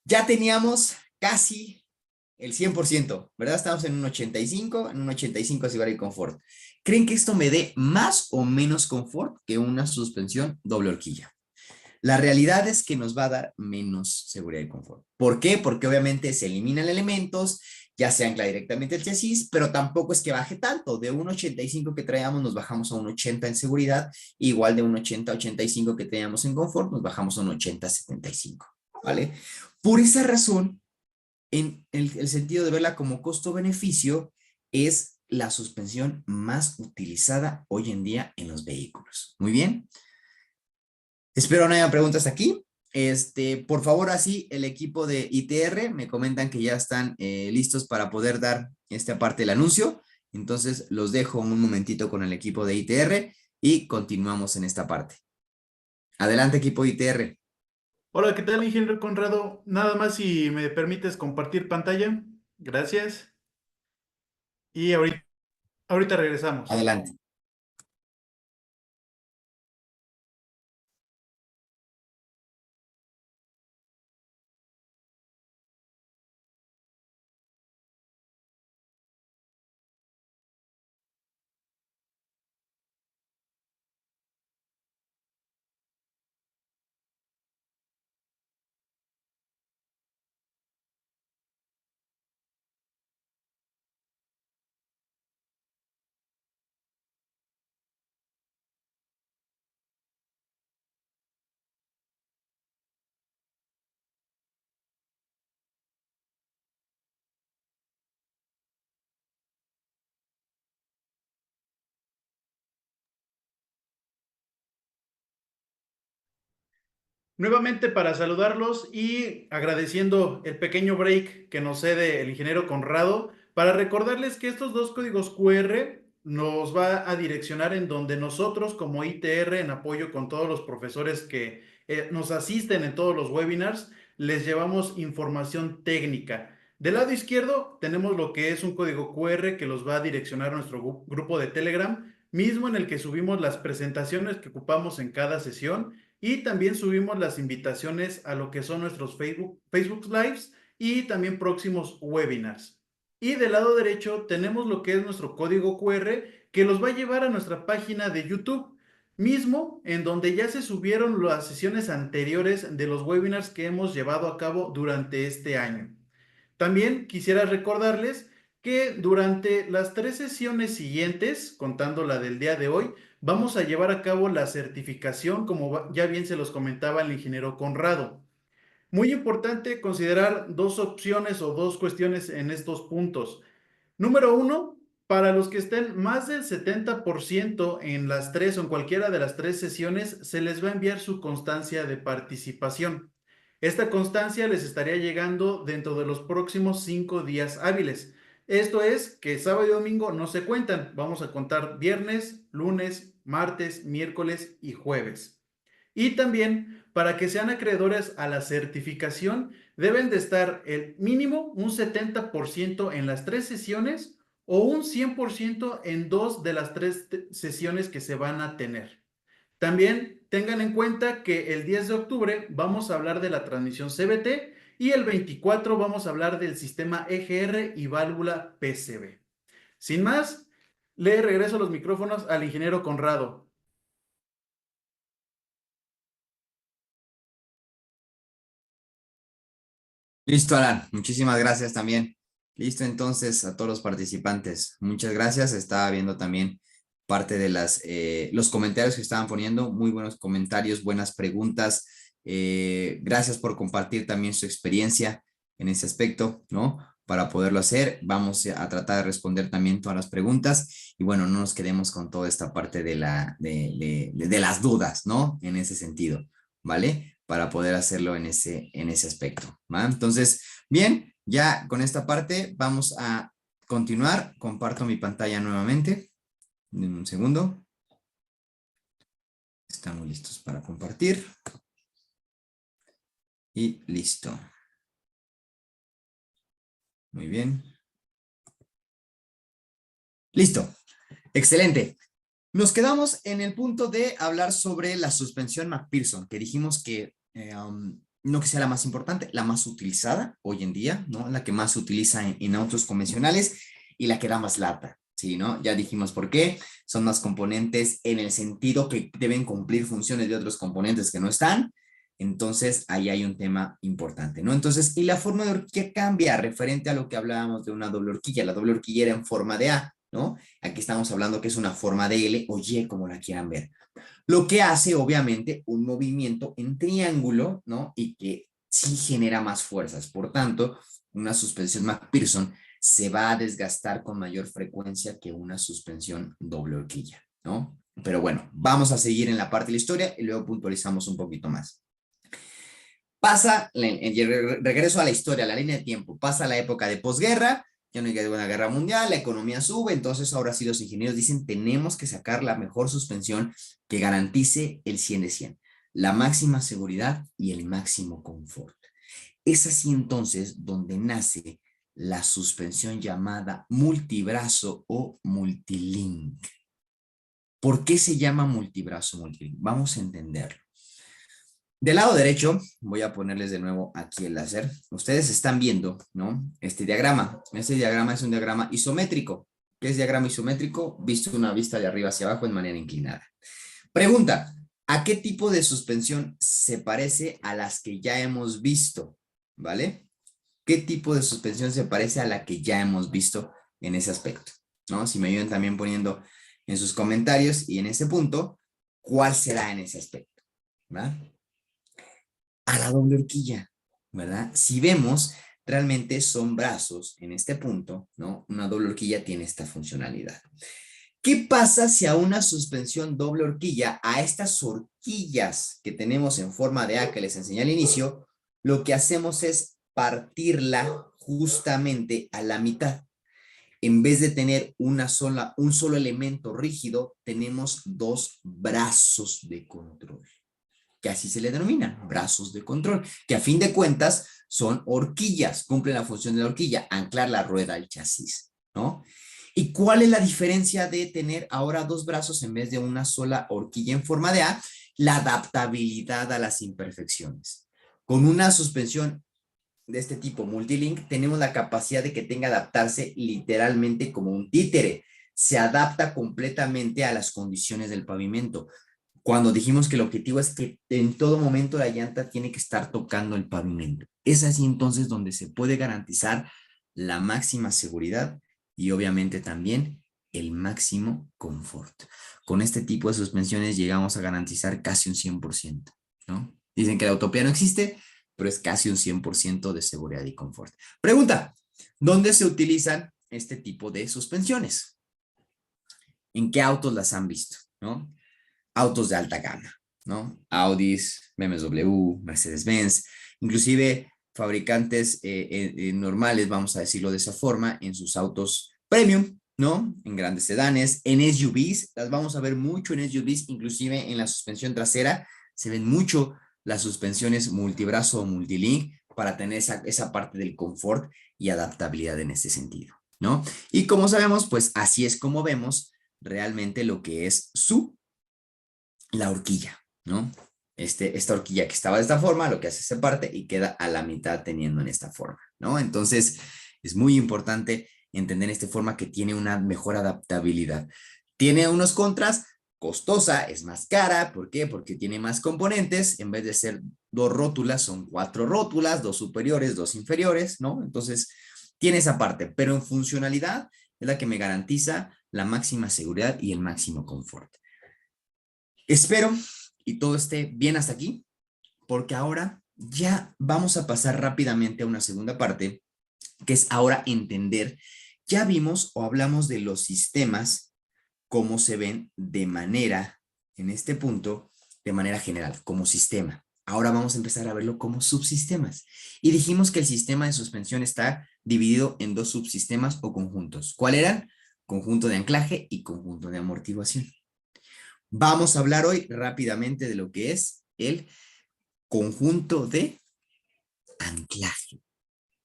Ya teníamos casi el 100%, ¿verdad? Estamos en un 85, en un 85 es igual y confort. ¿Creen que esto me dé más o menos confort que una suspensión doble horquilla? La realidad es que nos va a dar menos seguridad y confort. ¿Por qué? Porque obviamente se eliminan elementos, ya se ancla directamente el chasis, pero tampoco es que baje tanto. De un 85 que traíamos nos bajamos a un 80 en seguridad, igual de un 80 a 85 que teníamos en confort, nos bajamos a un 80 a 75, ¿vale? Por esa razón, en el sentido de verla como costo-beneficio, es la suspensión más utilizada hoy en día en los vehículos. Muy bien. Espero no haya preguntas aquí. Por favor, así el equipo de ITR me comentan que ya están listos para poder dar esta parte del anuncio. Entonces los dejo un momentito con el equipo de ITR y continuamos en esta parte. Adelante, equipo de ITR. Hola, ¿qué tal, ingeniero Conrado? Nada más si me permites compartir pantalla. Gracias. Y ahorita regresamos. Adelante. Nuevamente para saludarlos y agradeciendo el pequeño break que nos cede el ingeniero Conrado para recordarles que estos dos códigos QR nos va a direccionar en donde nosotros como ITR, en apoyo con todos los profesores que nos asisten en todos los webinars, les llevamos información técnica. Del lado izquierdo tenemos lo que es un código QR que los va a direccionar a nuestro grupo de Telegram, mismo en el que subimos las presentaciones que ocupamos en cada sesión y también subimos las invitaciones a lo que son nuestros Facebook Lives y también próximos webinars. Y del lado derecho tenemos lo que es nuestro código QR que los va a llevar a nuestra página de YouTube, mismo en donde ya se subieron las sesiones anteriores de los webinars que hemos llevado a cabo durante este año. También quisiera recordarles que durante las 3 sesiones siguientes, contando la del día de hoy, vamos a llevar a cabo la certificación, como ya bien se los comentaba el ingeniero Conrado. Muy importante considerar dos opciones o dos cuestiones en estos puntos. Número uno, para los que estén más del 70% en las tres o en cualquiera de las 3 sesiones, se les va a enviar su constancia de participación. Esta constancia les estaría llegando dentro de los próximos 5 días hábiles. Esto es que sábado y domingo no se cuentan. Vamos a contar viernes, lunes, martes, miércoles y jueves. Y también, para que sean acreedores a la certificación, deben de estar el mínimo un 70% en las 3 sesiones o un 100% en 2 de las 3 sesiones que se van a tener. También tengan en cuenta que el 10 de octubre vamos a hablar de la transmisión CVT y el 24 vamos a hablar del sistema EGR y válvula PCB. Sin más, le regreso los micrófonos al ingeniero Conrado. Listo, Alan. Muchísimas gracias también. Listo, entonces, a todos los participantes. Muchas gracias. Estaba viendo también parte de los comentarios que estaban poniendo. Muy buenos comentarios, buenas preguntas. Gracias por compartir también su experiencia en ese aspecto, ¿no? Para poderlo hacer, vamos a tratar de responder también todas las preguntas y bueno, no nos quedemos con toda esta parte de las dudas, ¿no? En ese sentido, ¿vale? Para poder hacerlo en ese aspecto, ¿va? Entonces, bien, ya con esta parte vamos a continuar. Comparto mi pantalla nuevamente. En un segundo. Estamos listos para compartir. Y listo. Muy bien. Listo. Excelente. Nos quedamos en el punto de hablar sobre la suspensión McPherson, que dijimos que no que sea la más importante, la más utilizada hoy en día, ¿no? La que más se utiliza en autos convencionales y la que da más lata, ¿sí, no? Ya dijimos por qué, son más componentes en el sentido que deben cumplir funciones de otros componentes que no están, entonces ahí hay un tema importante, ¿no? Entonces, y la forma de horquilla cambia referente a lo que hablábamos de una doble horquilla, la doble horquilla era en forma de A, ¿no? Aquí estamos hablando que es una forma de L o Y, como la quieran ver. Lo que hace, obviamente, un movimiento en triángulo, ¿no? Y que sí genera más fuerzas. Por tanto, una suspensión McPherson se va a desgastar con mayor frecuencia que una suspensión doble horquilla, ¿no? Pero bueno, vamos a seguir en la parte de la historia y luego puntualizamos un poquito más. Pasa, regreso a la historia, a la línea de tiempo, pasa la época de posguerra, ya no hay una guerra mundial, la economía sube, entonces ahora sí los ingenieros dicen, tenemos que sacar la mejor suspensión que garantice el 100 de 100, la máxima seguridad y el máximo confort. Es así entonces donde nace la suspensión llamada multibrazo o multilink. ¿Por qué se llama multibrazo multilink? Vamos a entenderlo. Del lado derecho, voy a ponerles de nuevo aquí el láser. Ustedes están viendo, ¿no? Este diagrama. Este diagrama es un diagrama isométrico. ¿Qué es diagrama isométrico? Visto una vista de arriba hacia abajo en manera inclinada. Pregunta, ¿a qué tipo de suspensión se parece a las que ya hemos visto? ¿Vale? ¿Qué tipo de suspensión se parece a la que ya hemos visto en ese aspecto? ¿No? Si me ayudan también poniendo en sus comentarios y en ese punto, ¿cuál será en ese aspecto? ¿Verdad? A la doble horquilla, ¿verdad? Si vemos, realmente son brazos en este punto, ¿no? Una doble horquilla tiene esta funcionalidad. ¿Qué pasa si a una suspensión doble horquilla, a estas horquillas que tenemos en forma de A que les enseñé al inicio, lo que hacemos es partirla justamente a la mitad? En vez de tener un solo elemento rígido, tenemos dos brazos de control, que así se le denomina, brazos de control, que a fin de cuentas son horquillas, cumplen la función de la horquilla, anclar la rueda al chasis, ¿no? ¿Y cuál es la diferencia de tener ahora dos brazos en vez de una sola horquilla en forma de A? La adaptabilidad a las imperfecciones. Con una suspensión de este tipo multilink, tenemos la capacidad de que tenga adaptarse literalmente como un títere. Se adapta completamente a las condiciones del pavimento. Cuando dijimos que el objetivo es que en todo momento la llanta tiene que estar tocando el pavimento. Es así entonces donde se puede garantizar la máxima seguridad y obviamente también el máximo confort. Con este tipo de suspensiones llegamos a garantizar casi un 100%, ¿no? Dicen que la utopía no existe, pero es casi un 100% de seguridad y confort. Pregunta, ¿dónde se utilizan este tipo de suspensiones? ¿En qué autos las han visto? ¿No? Autos de alta gama, ¿no? Audis, BMW, Mercedes-Benz, inclusive fabricantes normales, vamos a decirlo de esa forma, en sus autos premium, ¿no? En grandes sedanes, en SUVs, las vamos a ver mucho en SUVs, inclusive en la suspensión trasera, se ven mucho las suspensiones multibrazo o multilink para tener esa parte del confort y adaptabilidad en este sentido, ¿no? Y como sabemos, pues así es como vemos realmente lo que es la horquilla, ¿no? Esta horquilla que estaba de esta forma, lo que hace se parte y queda a la mitad teniendo en esta forma, ¿no? Entonces, es muy importante entender esta forma que tiene una mejor adaptabilidad. Tiene unos contras, costosa, es más cara, ¿por qué? Porque tiene más componentes, en vez de ser dos rótulas, son cuatro rótulas, dos superiores, dos inferiores, ¿no? Entonces, tiene esa parte, pero en funcionalidad es la que me garantiza la máxima seguridad y el máximo confort. Espero y todo esté bien hasta aquí, porque ahora ya vamos a pasar rápidamente a una segunda parte, que es ahora entender, ya vimos o hablamos de los sistemas, cómo se ven de manera, en este punto, de manera general, como sistema. Ahora vamos a empezar a verlo como subsistemas. Y dijimos que el sistema de suspensión está dividido en dos subsistemas o conjuntos. ¿Cuál eran? Conjunto de anclaje y conjunto de amortiguación. Vamos a hablar hoy rápidamente de lo que es el conjunto de anclaje,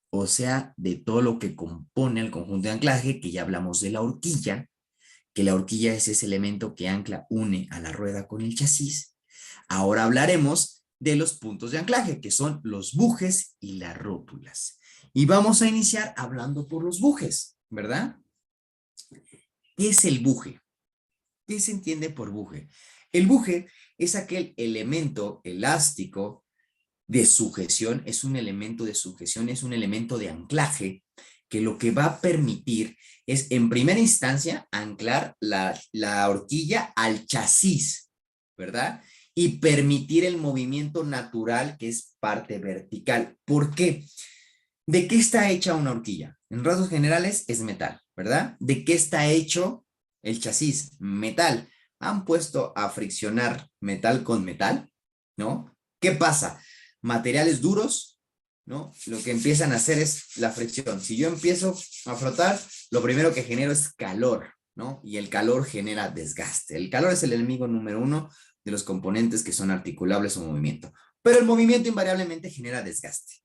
o sea, de todo lo que compone el conjunto de anclaje, que ya hablamos de la horquilla, que la horquilla es ese elemento que ancla, une a la rueda con el chasis. Ahora hablaremos de los puntos de anclaje, que son los bujes y las rótulas. Y vamos a iniciar hablando por los bujes, ¿verdad? ¿Qué es el buje? ¿Qué se entiende por buje? El buje es aquel elemento elástico de sujeción, es un elemento de sujeción, es un elemento de anclaje que lo que va a permitir es, en primera instancia, anclar la horquilla al chasis, ¿verdad? Y permitir el movimiento natural, que es parte vertical. ¿Por qué? ¿De qué está hecha una horquilla? En rasgos generales es metal, ¿verdad? ¿De qué está hecho el chasis? Metal. Han puesto a friccionar metal con metal, ¿no? ¿Qué pasa? Materiales duros, ¿no? Lo que empiezan a hacer es la fricción. Si yo empiezo a frotar, lo primero que genero es calor, ¿no? Y el calor genera desgaste. El calor es el enemigo número uno de los componentes que son articulables o movimiento. Pero el movimiento invariablemente genera desgaste.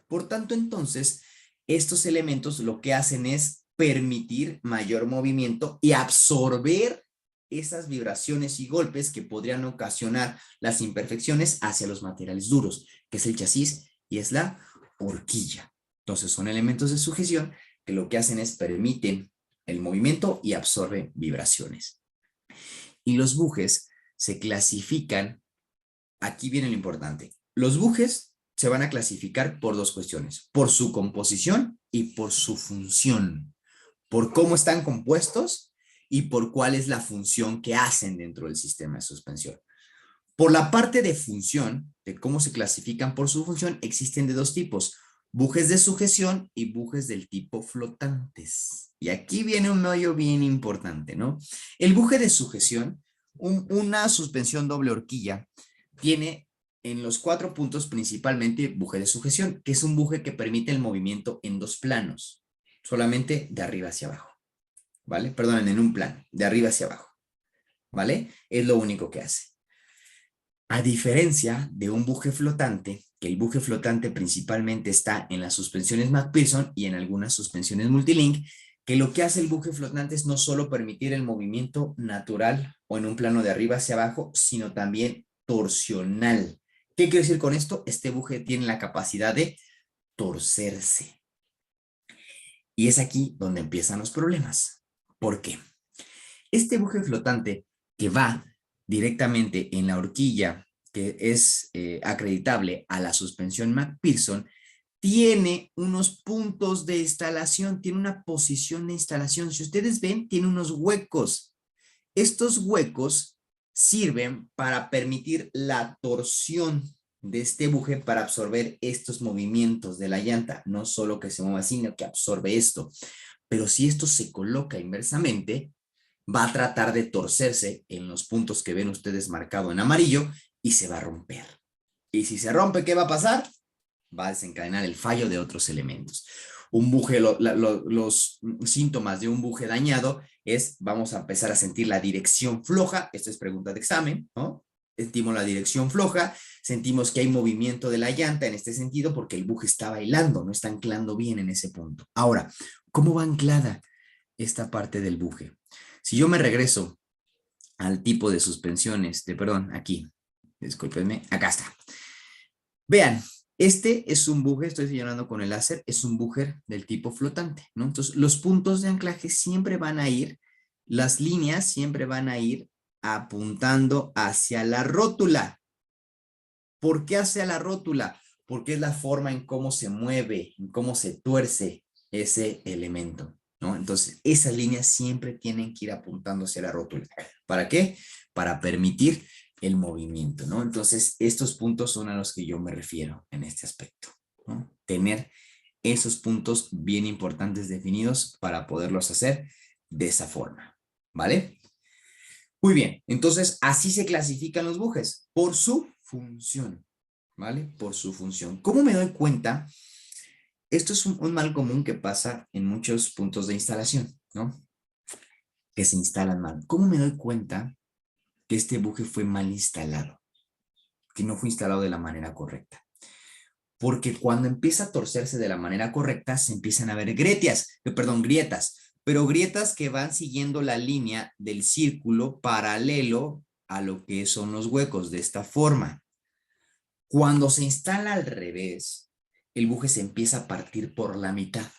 Por tanto, entonces, estos elementos lo que hacen es permitir mayor movimiento y absorber esas vibraciones y golpes que podrían ocasionar las imperfecciones hacia los materiales duros, que es el chasis y es la horquilla. Entonces, son elementos de sujeción que lo que hacen es permiten el movimiento y absorben vibraciones. Y los bujes se clasifican, aquí viene lo importante, los bujes se van a clasificar por dos cuestiones, por su composición y por su función, por cómo están compuestos y por cuál es la función que hacen dentro del sistema de suspensión. Por la parte de función, de cómo se clasifican por su función, existen de dos tipos, bujes de sujeción y bujes del tipo flotantes. Y aquí viene un meollo bien importante, ¿no? El buje de sujeción, una suspensión doble horquilla, tiene en los 4 puntos principalmente buje de sujeción, que es un buje que permite el movimiento en 2 planos, solamente de arriba hacia abajo, ¿vale? Perdonen, en un plano, de arriba hacia abajo, ¿vale? Es lo único que hace. A diferencia de un buje flotante, que el buje flotante principalmente está en las suspensiones McPherson y en algunas suspensiones Multilink, que lo que hace el buje flotante es no solo permitir el movimiento natural o en un plano de arriba hacia abajo, sino también torsional. ¿Qué quiero decir con esto? Este buje tiene la capacidad de torcerse. Y es aquí donde empiezan los problemas. ¿Por qué? Este buje flotante que va directamente en la horquilla que es acreditable a la suspensión McPherson, tiene unos puntos de instalación, tiene una posición de instalación. Si ustedes ven, tiene unos huecos. Estos huecos sirven para permitir la torsión de este buje para absorber estos movimientos de la llanta, no solo que se mueva, sino que absorbe esto. Pero si esto se coloca inversamente, va a tratar de torcerse en los puntos que ven ustedes marcado en amarillo y se va a romper. Y si se rompe, ¿qué va a pasar? Va a desencadenar el fallo de otros elementos. Un buje, los síntomas de un buje dañado es, vamos a empezar a sentir la dirección floja, esto es pregunta de examen, ¿no? Sentimos la dirección floja, sentimos que hay movimiento de la llanta en este sentido porque el buje está bailando, no está anclando bien en ese punto. Ahora, ¿cómo va anclada esta parte del buje? Si yo me regreso al tipo de suspensiones, perdón, aquí, discúlpenme, acá está. Vean, este es un buje, estoy señalando con el láser, es un buje del tipo flotante, ¿no? Entonces, los puntos de anclaje siempre van a ir, las líneas siempre van a ir apuntando hacia la rótula. ¿Por qué hacia la rótula? Porque es la forma en cómo se mueve, en cómo se tuerce ese elemento, ¿no? Entonces, esas líneas siempre tienen que ir apuntando hacia la rótula. ¿Para qué? Para permitir el movimiento, ¿no? Entonces, estos puntos son a los que yo me refiero en este aspecto, ¿no? Tener esos puntos bien importantes definidos para poderlos hacer de esa forma, ¿vale? Muy bien, entonces así se clasifican los bujes, por su función, ¿vale? Por su función. ¿Cómo me doy cuenta? Esto es un mal común que pasa en muchos puntos de instalación, ¿no? Que se instalan mal. ¿Cómo me doy cuenta que este buje fue mal instalado? Que no fue instalado de la manera correcta. Porque cuando empieza a torcerse de la manera correcta, se empiezan a ver grietas. pero grietas que van siguiendo la línea del círculo paralelo a lo que son los huecos de esta forma. Cuando se instala al revés, el buje se empieza a partir por la mitad.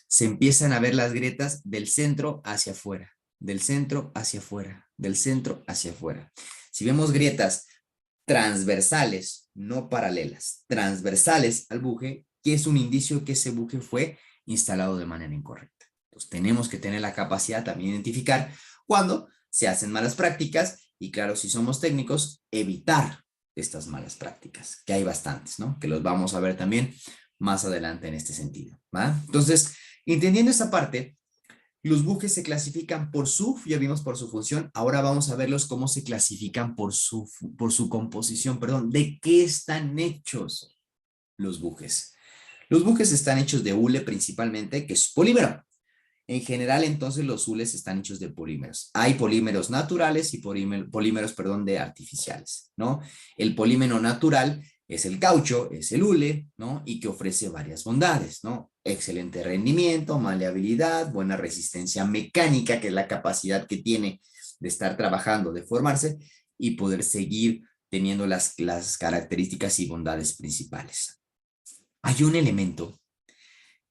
Se empiezan a ver las grietas del centro hacia afuera, del centro hacia afuera, del centro hacia afuera. Si vemos grietas transversales, no paralelas, transversales al buje, que es un indicio que ese buje fue instalado de manera incorrecta. Entonces tenemos que tener la capacidad también de identificar cuando se hacen malas prácticas y claro, si somos técnicos, evitar estas malas prácticas, que hay bastantes, ¿no? Que los vamos a ver también más adelante en este sentido, ¿va? Entonces, entendiendo esta parte, los bujes se clasifican por ya vimos por su función, ahora vamos a verlos cómo se clasifican por su composición, perdón, ¿de qué están hechos los bujes? Los bujes están hechos de hule principalmente, que es polímero. En general, entonces, los hules están hechos de polímeros. Hay polímeros naturales y polímeros, perdón, de artificiales, ¿no? El polímero natural es el caucho, es el hule, ¿no? Y que ofrece varias bondades, ¿no? Excelente rendimiento, maleabilidad, buena resistencia mecánica, que es la capacidad que tiene de estar trabajando, de formarse y poder seguir teniendo las características y bondades principales. Hay un elemento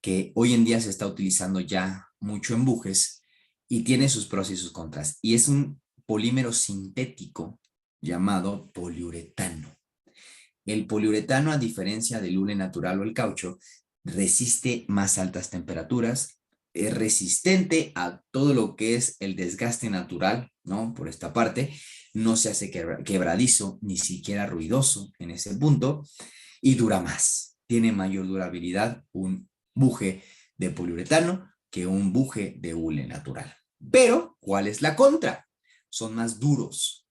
que hoy en día se está utilizando ya mucho en bujes y tiene sus pros y sus contras. Y es un polímero sintético llamado poliuretano. El poliuretano, a diferencia del hule natural o el caucho, resiste más altas temperaturas, es resistente a todo lo que es el desgaste natural, ¿no? Por esta parte, no se hace quebradizo, ni siquiera ruidoso en ese punto, y dura más. Tiene mayor durabilidad un buje de poliuretano que un buje de hule natural. Pero, ¿cuál es la contra? Son más duros.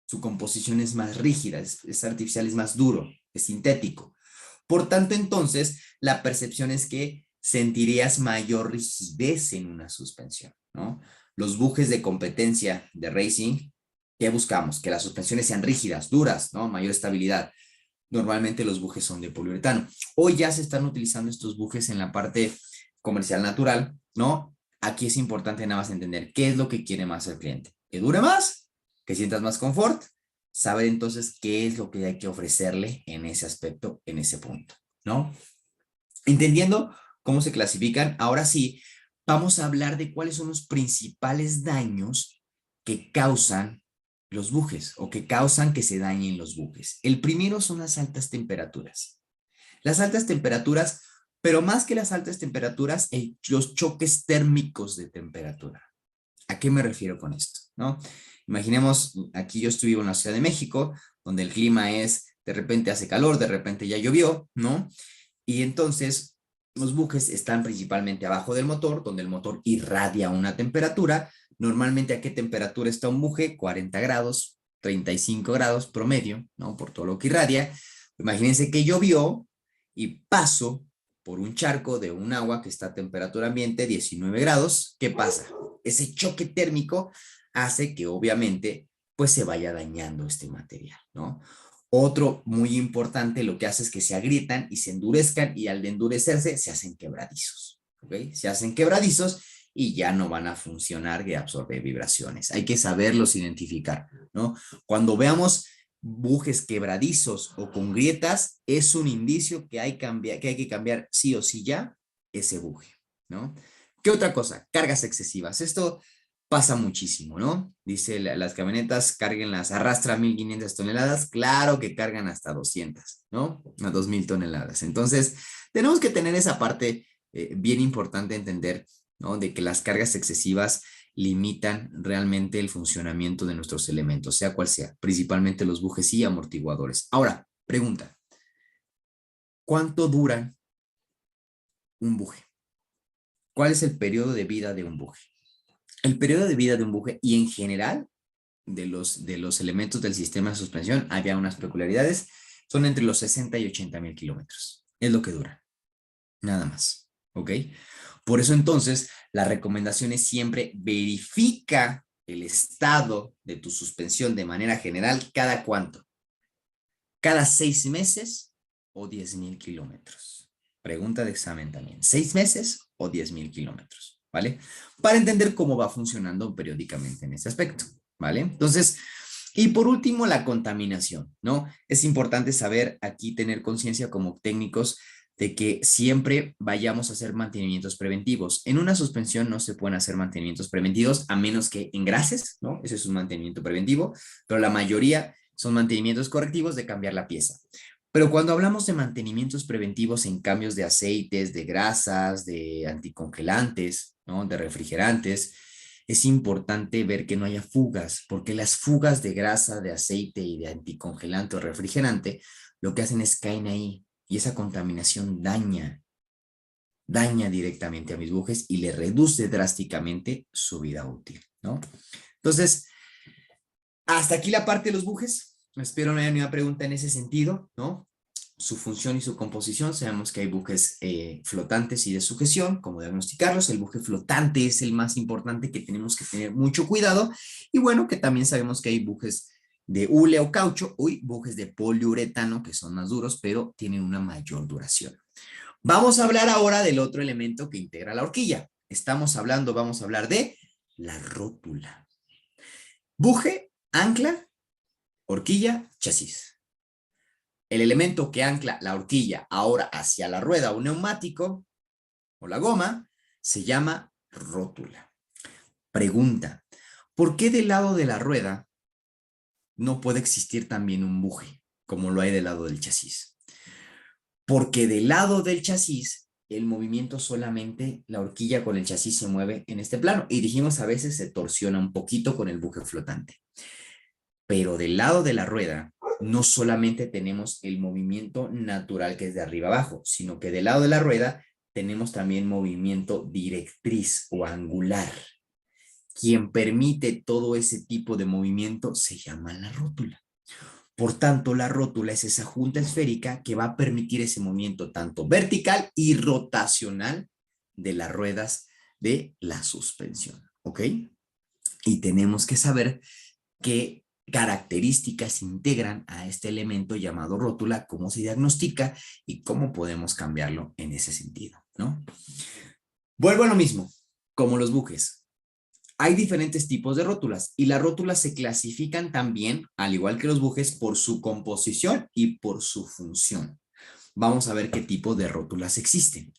Su composición es más rígida, es artificial, es más duro, es sintético. Por tanto, entonces, la percepción es que sentirías mayor rigidez en una suspensión, ¿no? Los bujes de competencia de racing, ¿qué buscamos? Que las suspensiones sean rígidas, duras, ¿no? Mayor estabilidad. Normalmente los bujes son de poliuretano. Hoy ya se están utilizando estos bujes en la parte comercial natural, ¿no? Aquí es importante nada más entender qué es lo que quiere más el cliente. Que dure más, que sientas más confort, saber entonces qué es lo que hay que ofrecerle en ese aspecto, en ese punto, ¿no? Entendiendo cómo se clasifican, ahora sí, vamos a hablar de cuáles son los principales daños que causan los bujes o que causan que se dañen los bujes. El primero son las altas temperaturas. Las altas temperaturas, pero más que las altas temperaturas, los choques térmicos de temperatura. ¿A qué me refiero con esto? ¿No? Imaginemos, aquí yo estoy en la Ciudad de México, donde el clima es, de repente hace calor, de repente ya llovió, ¿no? Y entonces los bujes están principalmente abajo del motor, donde el motor irradia una temperatura. Normalmente, ¿a qué temperatura está un buje? 40 grados, 35 grados promedio, ¿no? Por todo lo que irradia. Imagínense que llovió y paso por un charco de un agua que está a temperatura ambiente 19 grados. ¿Qué pasa? Ese choque térmico hace que obviamente pues se vaya dañando este material, ¿no? Otro muy importante, lo que hace es que se agrietan y se endurezcan y al endurecerse se hacen quebradizos, ¿ok? Se hacen quebradizos y ya no van a funcionar de absorber vibraciones. Hay que saberlos identificar, ¿no? Cuando veamos bujes quebradizos o con grietas, es un indicio que hay que cambiar sí o sí ya ese buje, ¿no? ¿Qué otra cosa? Cargas excesivas. Esto pasa muchísimo, ¿no? Dice, las camionetas cárguenlas, arrastra 1500 toneladas, claro que cargan hasta 200, ¿no? A 2000 toneladas. Entonces, tenemos que tener esa parte bien importante entender, ¿no? De que las cargas excesivas limitan realmente el funcionamiento de nuestros elementos, sea cual sea, principalmente los bujes y amortiguadores. Ahora, pregunta, ¿cuánto dura un buje? ¿Cuál es el periodo de vida de un buje? El periodo de vida de un buje y en general de los elementos del sistema de suspensión, había unas peculiaridades, son entre los 60 y 80,000 kilómetros. Es lo que dura, nada más, ¿ok? Por eso entonces, la recomendación es siempre verifica el estado de tu suspensión de manera general cada cuánto. Cada 6 meses o 10,000 kilómetros. Pregunta de examen también. ¿6 meses o 10,000 kilómetros? ¿vale? Para entender cómo va funcionando periódicamente en ese aspecto, ¿vale? Entonces, y por último, la contaminación, ¿no? Es importante saber aquí, tener conciencia como técnicos de que siempre vayamos a hacer mantenimientos preventivos. En una suspensión no se pueden hacer mantenimientos preventivos a menos que engrases, ¿no? Ese es un mantenimiento preventivo, pero la mayoría son mantenimientos correctivos de cambiar la pieza. Pero cuando hablamos de mantenimientos preventivos en cambios de aceites, de grasas, de anticongelantes, ¿no? De refrigerantes, es importante ver que no haya fugas, porque las fugas de grasa, de aceite y de anticongelante o refrigerante, lo que hacen es caen ahí y esa contaminación daña directamente a mis bujes y le reduce drásticamente su vida útil, ¿no? Entonces, hasta aquí la parte de los bujes. Espero no haya ninguna pregunta en ese sentido, ¿no? Su función y su composición, sabemos que hay bujes flotantes y de sujeción, cómo diagnosticarlos. El buje flotante es el más importante, que tenemos que tener mucho cuidado. Y bueno, que también sabemos que hay bujes de hule o caucho, bujes de poliuretano, que son más duros, pero tienen una mayor duración. Vamos a hablar ahora del otro elemento que integra la horquilla. Vamos a hablar de la rótula. Buje, ancla, horquilla, chasis. El elemento que ancla la horquilla ahora hacia la rueda o neumático o la goma se llama rótula. Pregunta, ¿por qué del lado de la rueda no puede existir también un buje como lo hay del lado del chasis? Porque del lado del chasis el movimiento solamente, la horquilla con el chasis se mueve en este plano y dijimos a veces se torsiona un poquito con el buje flotante. Pero del lado de la rueda no solamente tenemos el movimiento natural que es de arriba abajo, sino que del lado de la rueda tenemos también movimiento directriz o angular. Quien permite todo ese tipo de movimiento se llama la rótula. Por tanto, la rótula es esa junta esférica que va a permitir ese movimiento tanto vertical y rotacional de las ruedas de la suspensión, ¿ok? Y tenemos que saber qué características integran a este elemento llamado rótula, cómo se diagnostica y cómo podemos cambiarlo en ese sentido, ¿no? Vuelvo a lo mismo, como los bujes. Hay diferentes tipos de rótulas y las rótulas se clasifican también, al igual que los bujes, por su composición y por su función. Vamos a ver qué tipo de rótulas existen.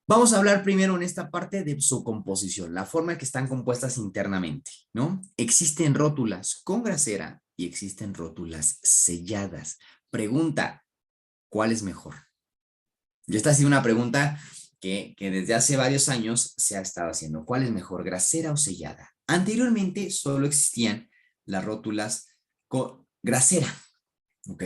Vamos a hablar primero en esta parte de su composición, la forma en que están compuestas internamente, ¿no? Existen rótulas con grasera y existen rótulas selladas. Pregunta, ¿cuál es mejor? Y esta ha sido una pregunta que desde hace varios años se ha estado haciendo. ¿Cuál es mejor, grasera o sellada? Anteriormente solo existían las rótulas con grasera, ¿ok?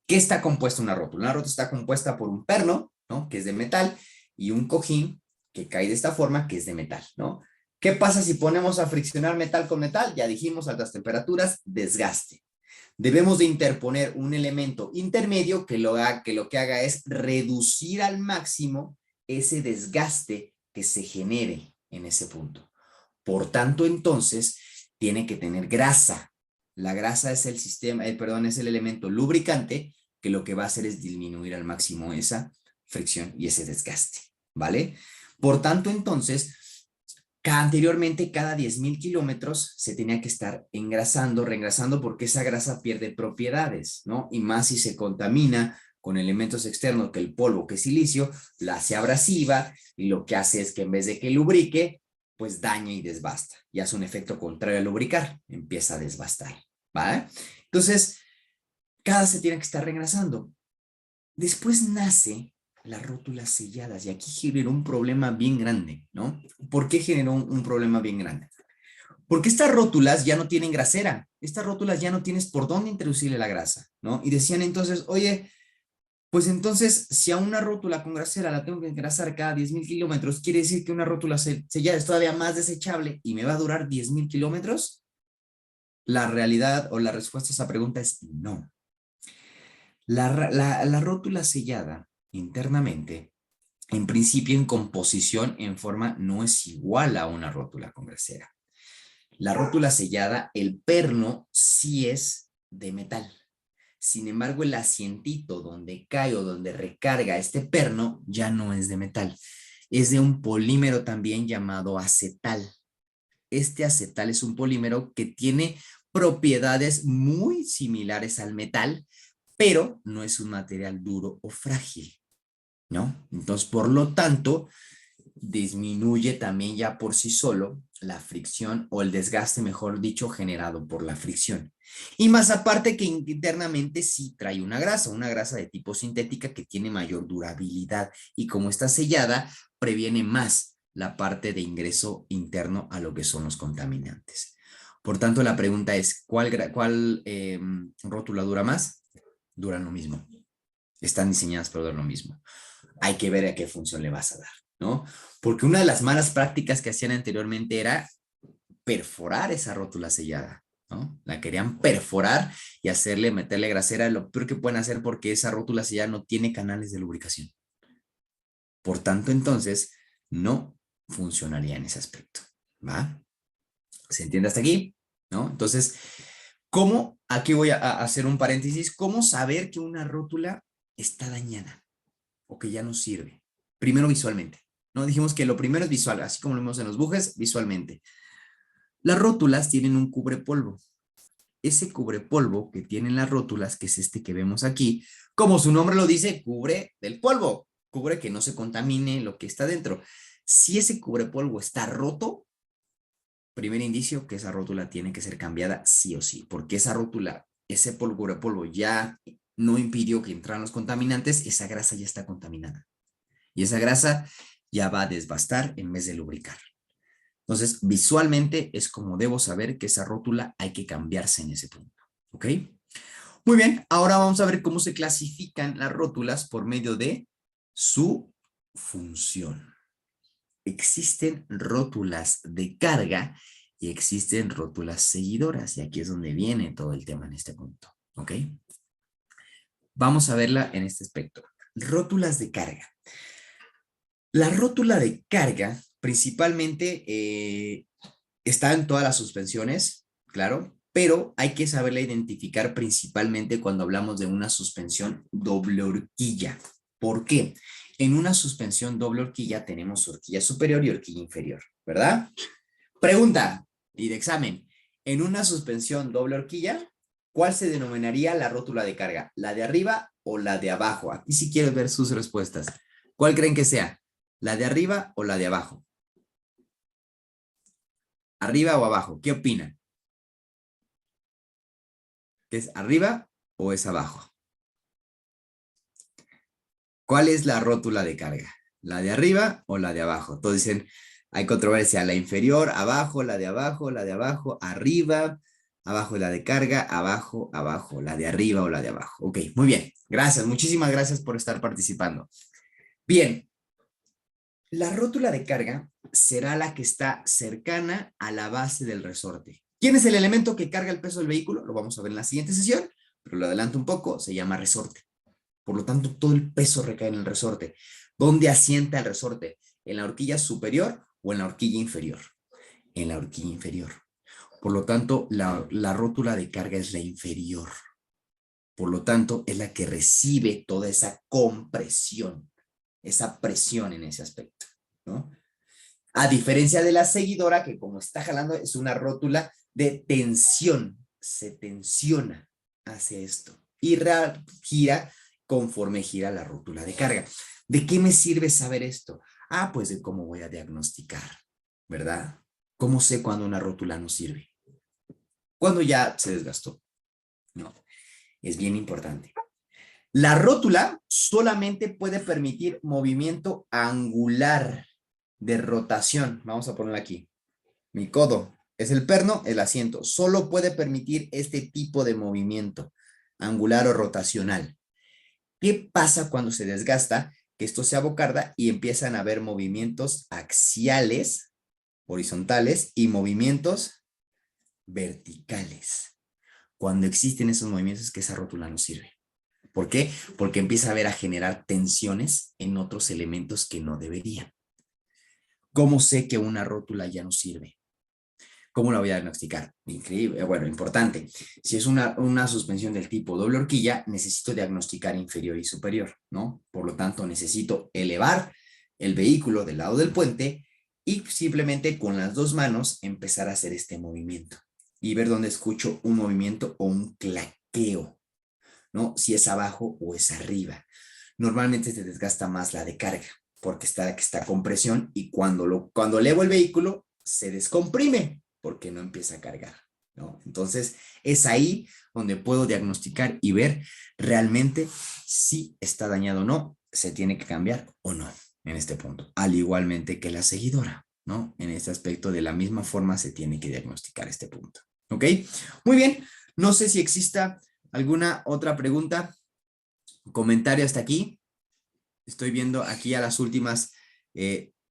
¿Qué está compuesta una rótula? Una rótula está compuesta por un perno, ¿no? Que es de metal, y un cojín que cae de esta forma, que es de metal, ¿no? ¿Qué pasa si ponemos a friccionar metal con metal? Ya dijimos, altas temperaturas, desgaste. Debemos de interponer un elemento intermedio que lo que haga es reducir al máximo ese desgaste que se genere en ese punto. Por tanto, entonces, tiene que tener grasa. La grasa es el sistema, es el elemento lubricante que lo que va a hacer es disminuir al máximo esa fricción y ese desgaste, ¿vale? Por tanto, entonces, anteriormente cada 10,000 kilómetros se tenía que estar engrasando, reengrasando, porque esa grasa pierde propiedades, ¿no? Y más si se contamina con elementos externos que el polvo, que es silicio, la hace abrasiva y lo que hace es que en vez de que lubrique, pues daña y desbasta y hace un efecto contrario a lubricar, empieza a desbastar, ¿vale? Entonces, cada se tiene que estar reengrasando. Después nace las rótulas selladas y aquí generó un problema bien grande, ¿no? ¿Por qué generó un problema bien grande? Porque estas rótulas ya no tienen grasera, estas rótulas ya no tienes por dónde introducirle la grasa, ¿no? Y decían entonces, oye, pues entonces, si a una rótula con grasera la tengo que engrasar cada 10,000 kilómetros, quiere decir que una rótula sellada es todavía más desechable y me va a durar 10,000 kilómetros. La realidad o la respuesta a esa pregunta es no. La rótula sellada internamente, en principio en composición, en forma, no es igual a una rótula con grasera. La rótula sellada, el perno sí es de metal. Sin embargo, el asientito donde cae o donde recarga este perno ya no es de metal. es de un polímero también llamado acetal. Este acetal es un polímero que tiene propiedades muy similares al metal, pero no es un material duro o frágil, ¿no? Entonces, por lo tanto, disminuye también ya por sí solo la fricción o el desgaste, mejor dicho, generado por la fricción. Y más aparte que internamente sí trae una grasa de tipo sintética que tiene mayor durabilidad y como está sellada, previene más la parte de ingreso interno a lo que son los contaminantes. Por tanto, la pregunta es, ¿cuál rótula dura más? Duran lo mismo. Están diseñadas para durar lo mismo. Hay que ver a qué función le vas a dar, ¿no? Porque una de las malas prácticas que hacían anteriormente era perforar esa rótula sellada, ¿no? La querían perforar y meterle grasera, lo peor que pueden hacer porque esa rótula sellada no tiene canales de lubricación. Por tanto, entonces, no funcionaría en ese aspecto, ¿va? ¿Se entiende hasta aquí? ¿No? Entonces, ¿cómo? Aquí voy a hacer un paréntesis. ¿Cómo saber que una rótula está dañada o que ya no sirve? Primero visualmente, ¿no? Dijimos que lo primero es visual, así como lo vemos en los bujes, visualmente. Las rótulas tienen un cubrepolvo. Ese cubrepolvo que tienen las rótulas, que es este que vemos aquí, como su nombre lo dice, cubre del polvo, cubre que no se contamine lo que está dentro. Si ese cubrepolvo está roto, primer indicio que esa rótula tiene que ser cambiada sí o sí, porque esa rótula, ese cubrepolvo ya no impidió que entraran los contaminantes, esa grasa ya está contaminada. Y esa grasa ya va a desbastar en vez de lubricar. Entonces, visualmente es como debo saber que esa rótula hay que cambiarse en ese punto. ¿Ok? Muy bien, ahora vamos a ver cómo se clasifican las rótulas por medio de su función. Existen rótulas de carga y existen rótulas seguidoras. Y aquí es donde viene todo el tema en este punto. ¿Ok? Vamos a verla en este aspecto. Rótulas de carga. La rótula de carga principalmente está en todas las suspensiones, claro, pero hay que saberla identificar principalmente cuando hablamos de una suspensión doble horquilla. ¿Por qué? En una suspensión doble horquilla tenemos horquilla superior y horquilla inferior, ¿verdad? Pregunta y de examen. En una suspensión doble horquilla, ¿cuál se denominaría la rótula de carga? ¿La de arriba o la de abajo? Aquí sí quiero ver sus respuestas. ¿Cuál creen que sea? ¿La de arriba o la de abajo? ¿Arriba o abajo? ¿Qué opinan? ¿Es arriba o es abajo? ¿Cuál es la rótula de carga? ¿La de arriba o la de abajo? Todos dicen, hay controversia, la inferior, abajo, la de abajo, la de abajo, arriba, abajo la de carga, abajo, abajo, la de arriba o la de abajo. Ok, muy bien. Gracias, muchísimas gracias por estar participando. Bien, la rótula de carga será la que está cercana a la base del resorte. ¿Quién es el elemento que carga el peso del vehículo? Lo vamos a ver en la siguiente sesión, pero lo adelanto un poco, se llama resorte. Por lo tanto, todo el peso recae en el resorte. ¿Dónde asienta el resorte? ¿En la horquilla superior o en la horquilla inferior? En la horquilla inferior. Por lo tanto, la rótula de carga es la inferior. Por lo tanto, es la que recibe toda esa compresión, esa presión en ese aspecto, ¿no? A diferencia de la seguidora, que como está jalando, es una rótula de tensión. Se tensiona hacia esto y gira conforme gira la rótula de carga. ¿De qué me sirve saber esto? Ah, pues de cómo voy a diagnosticar, ¿verdad? ¿Cómo sé cuando una rótula no sirve? Cuando ya se desgastó. No, es bien importante. La rótula solamente puede permitir movimiento angular de rotación. Vamos a ponerla aquí. Mi codo es el perno, el asiento. Solo puede permitir este tipo de movimiento angular o rotacional. ¿Qué pasa cuando se desgasta? Que esto se abocarda y empiezan a haber movimientos axiales, horizontales y movimientos verticales. Cuando existen esos movimientos es que esa rótula no sirve. ¿Por qué? Porque empieza a generar tensiones en otros elementos que no deberían. ¿Cómo sé que una rótula ya no sirve? ¿Cómo la voy a diagnosticar? Increíble, bueno, importante. Si es una suspensión del tipo doble horquilla, necesito diagnosticar inferior y superior, ¿no? Por lo tanto, necesito elevar el vehículo del lado del puente y simplemente con las dos manos empezar a hacer este movimiento y ver dónde escucho un movimiento o un claqueo, ¿no? Si es abajo o es arriba. Normalmente se desgasta más la de carga porque está con presión y cuando elevo el vehículo se descomprime porque no empieza a cargar, ¿no? Entonces es ahí donde puedo diagnosticar y ver realmente si está dañado o no, se tiene que cambiar o no en este punto, al igualmente que la seguidora, ¿no? En este aspecto, de la misma forma se tiene que diagnosticar este punto, ¿ok? Muy bien, no sé si exista alguna otra pregunta, comentario hasta aquí. Estoy viendo aquí a las últimas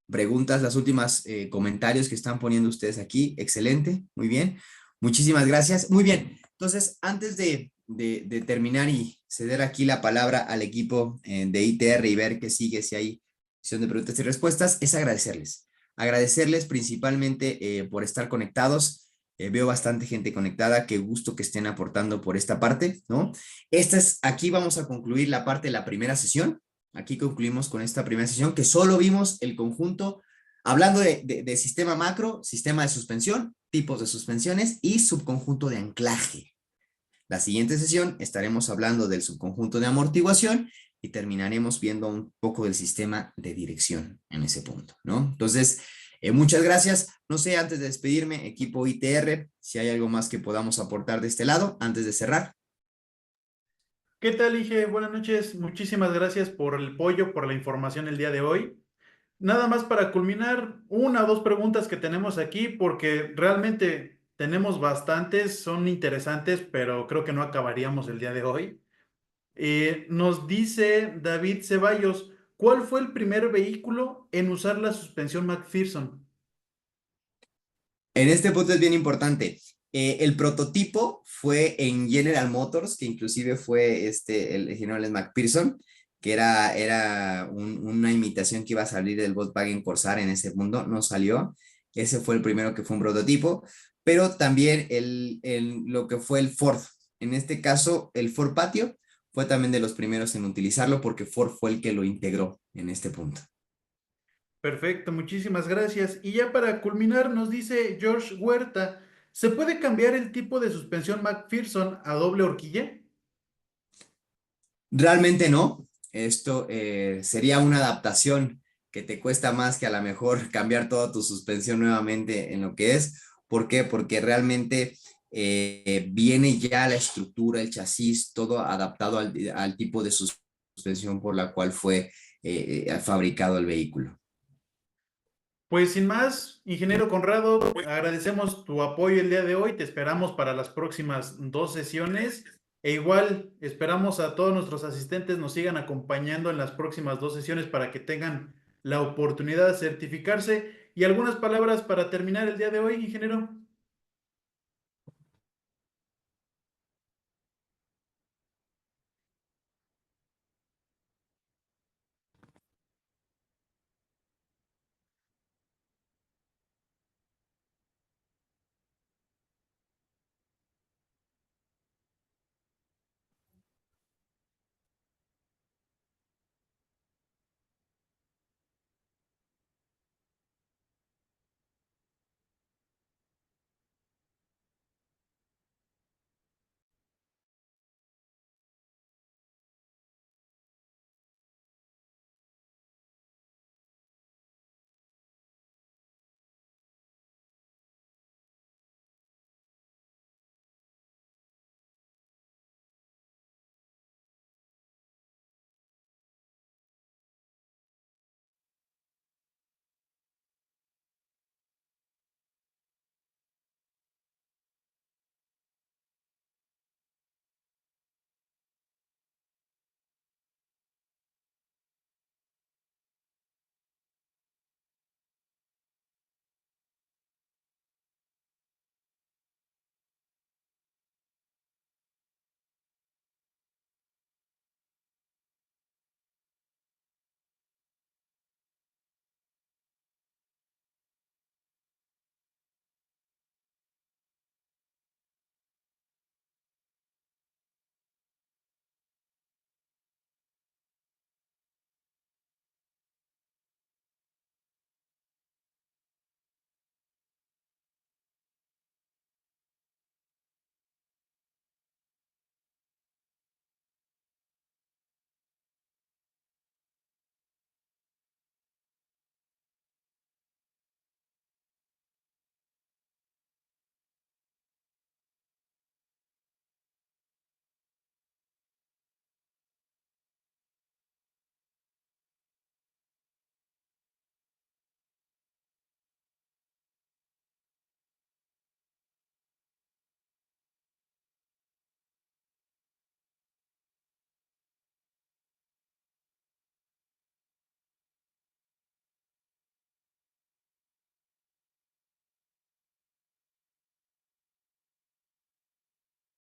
preguntas, las últimas comentarios que están poniendo ustedes aquí. Excelente, muy bien. Muchísimas gracias. Muy bien, entonces antes de terminar y ceder aquí la palabra al equipo de ITR y ver qué sigue, si hay sesión de preguntas y respuestas, es agradecerles. Agradecerles principalmente por estar conectados. Veo bastante gente conectada, qué gusto que estén aportando por esta parte, ¿no? Aquí vamos a concluir la parte de la primera sesión. Aquí concluimos con esta primera sesión que solo vimos el conjunto, hablando de sistema macro, sistema de suspensión, tipos de suspensiones y subconjunto de anclaje. La siguiente sesión estaremos hablando del subconjunto de amortiguación y terminaremos viendo un poco del sistema de dirección en ese punto, ¿no? Entonces, muchas gracias. No sé, antes de despedirme, equipo ITR, si hay algo más que podamos aportar de este lado, antes de cerrar. ¿Qué tal, Ige? Buenas noches. Muchísimas gracias por el apoyo, por la información el día de hoy. Nada más para culminar, una o dos preguntas que tenemos aquí, porque realmente tenemos bastantes, son interesantes, pero creo que no acabaríamos el día de hoy. Nos dice David Ceballos, ¿cuál fue el primer vehículo en usar la suspensión McPherson? En este punto es bien importante. El prototipo fue en General Motors, que inclusive fue el General McPherson, que era una imitación que iba a salir del Volkswagen Corsair en ese mundo, no salió. Ese fue el primero que fue un prototipo, pero también lo que fue el Ford. En este caso, el Ford Patio fue también de los primeros en utilizarlo porque Ford fue el que lo integró en este punto. Perfecto, muchísimas gracias. Y ya para culminar, nos dice George Huerta, ¿se puede cambiar el tipo de suspensión McPherson a doble horquilla? Realmente no. Esto sería una adaptación que te cuesta más que a lo mejor cambiar toda tu suspensión nuevamente en lo que es. ¿Por qué? Porque realmente viene ya la estructura, el chasis, todo adaptado al tipo de suspensión por la cual fue fabricado el vehículo. Pues sin más, ingeniero Conrado, agradecemos tu apoyo el día de hoy, te esperamos para las próximas dos sesiones e igual esperamos a todos nuestros asistentes nos sigan acompañando en las próximas dos sesiones para que tengan la oportunidad de certificarse y algunas palabras para terminar el día de hoy, ingeniero.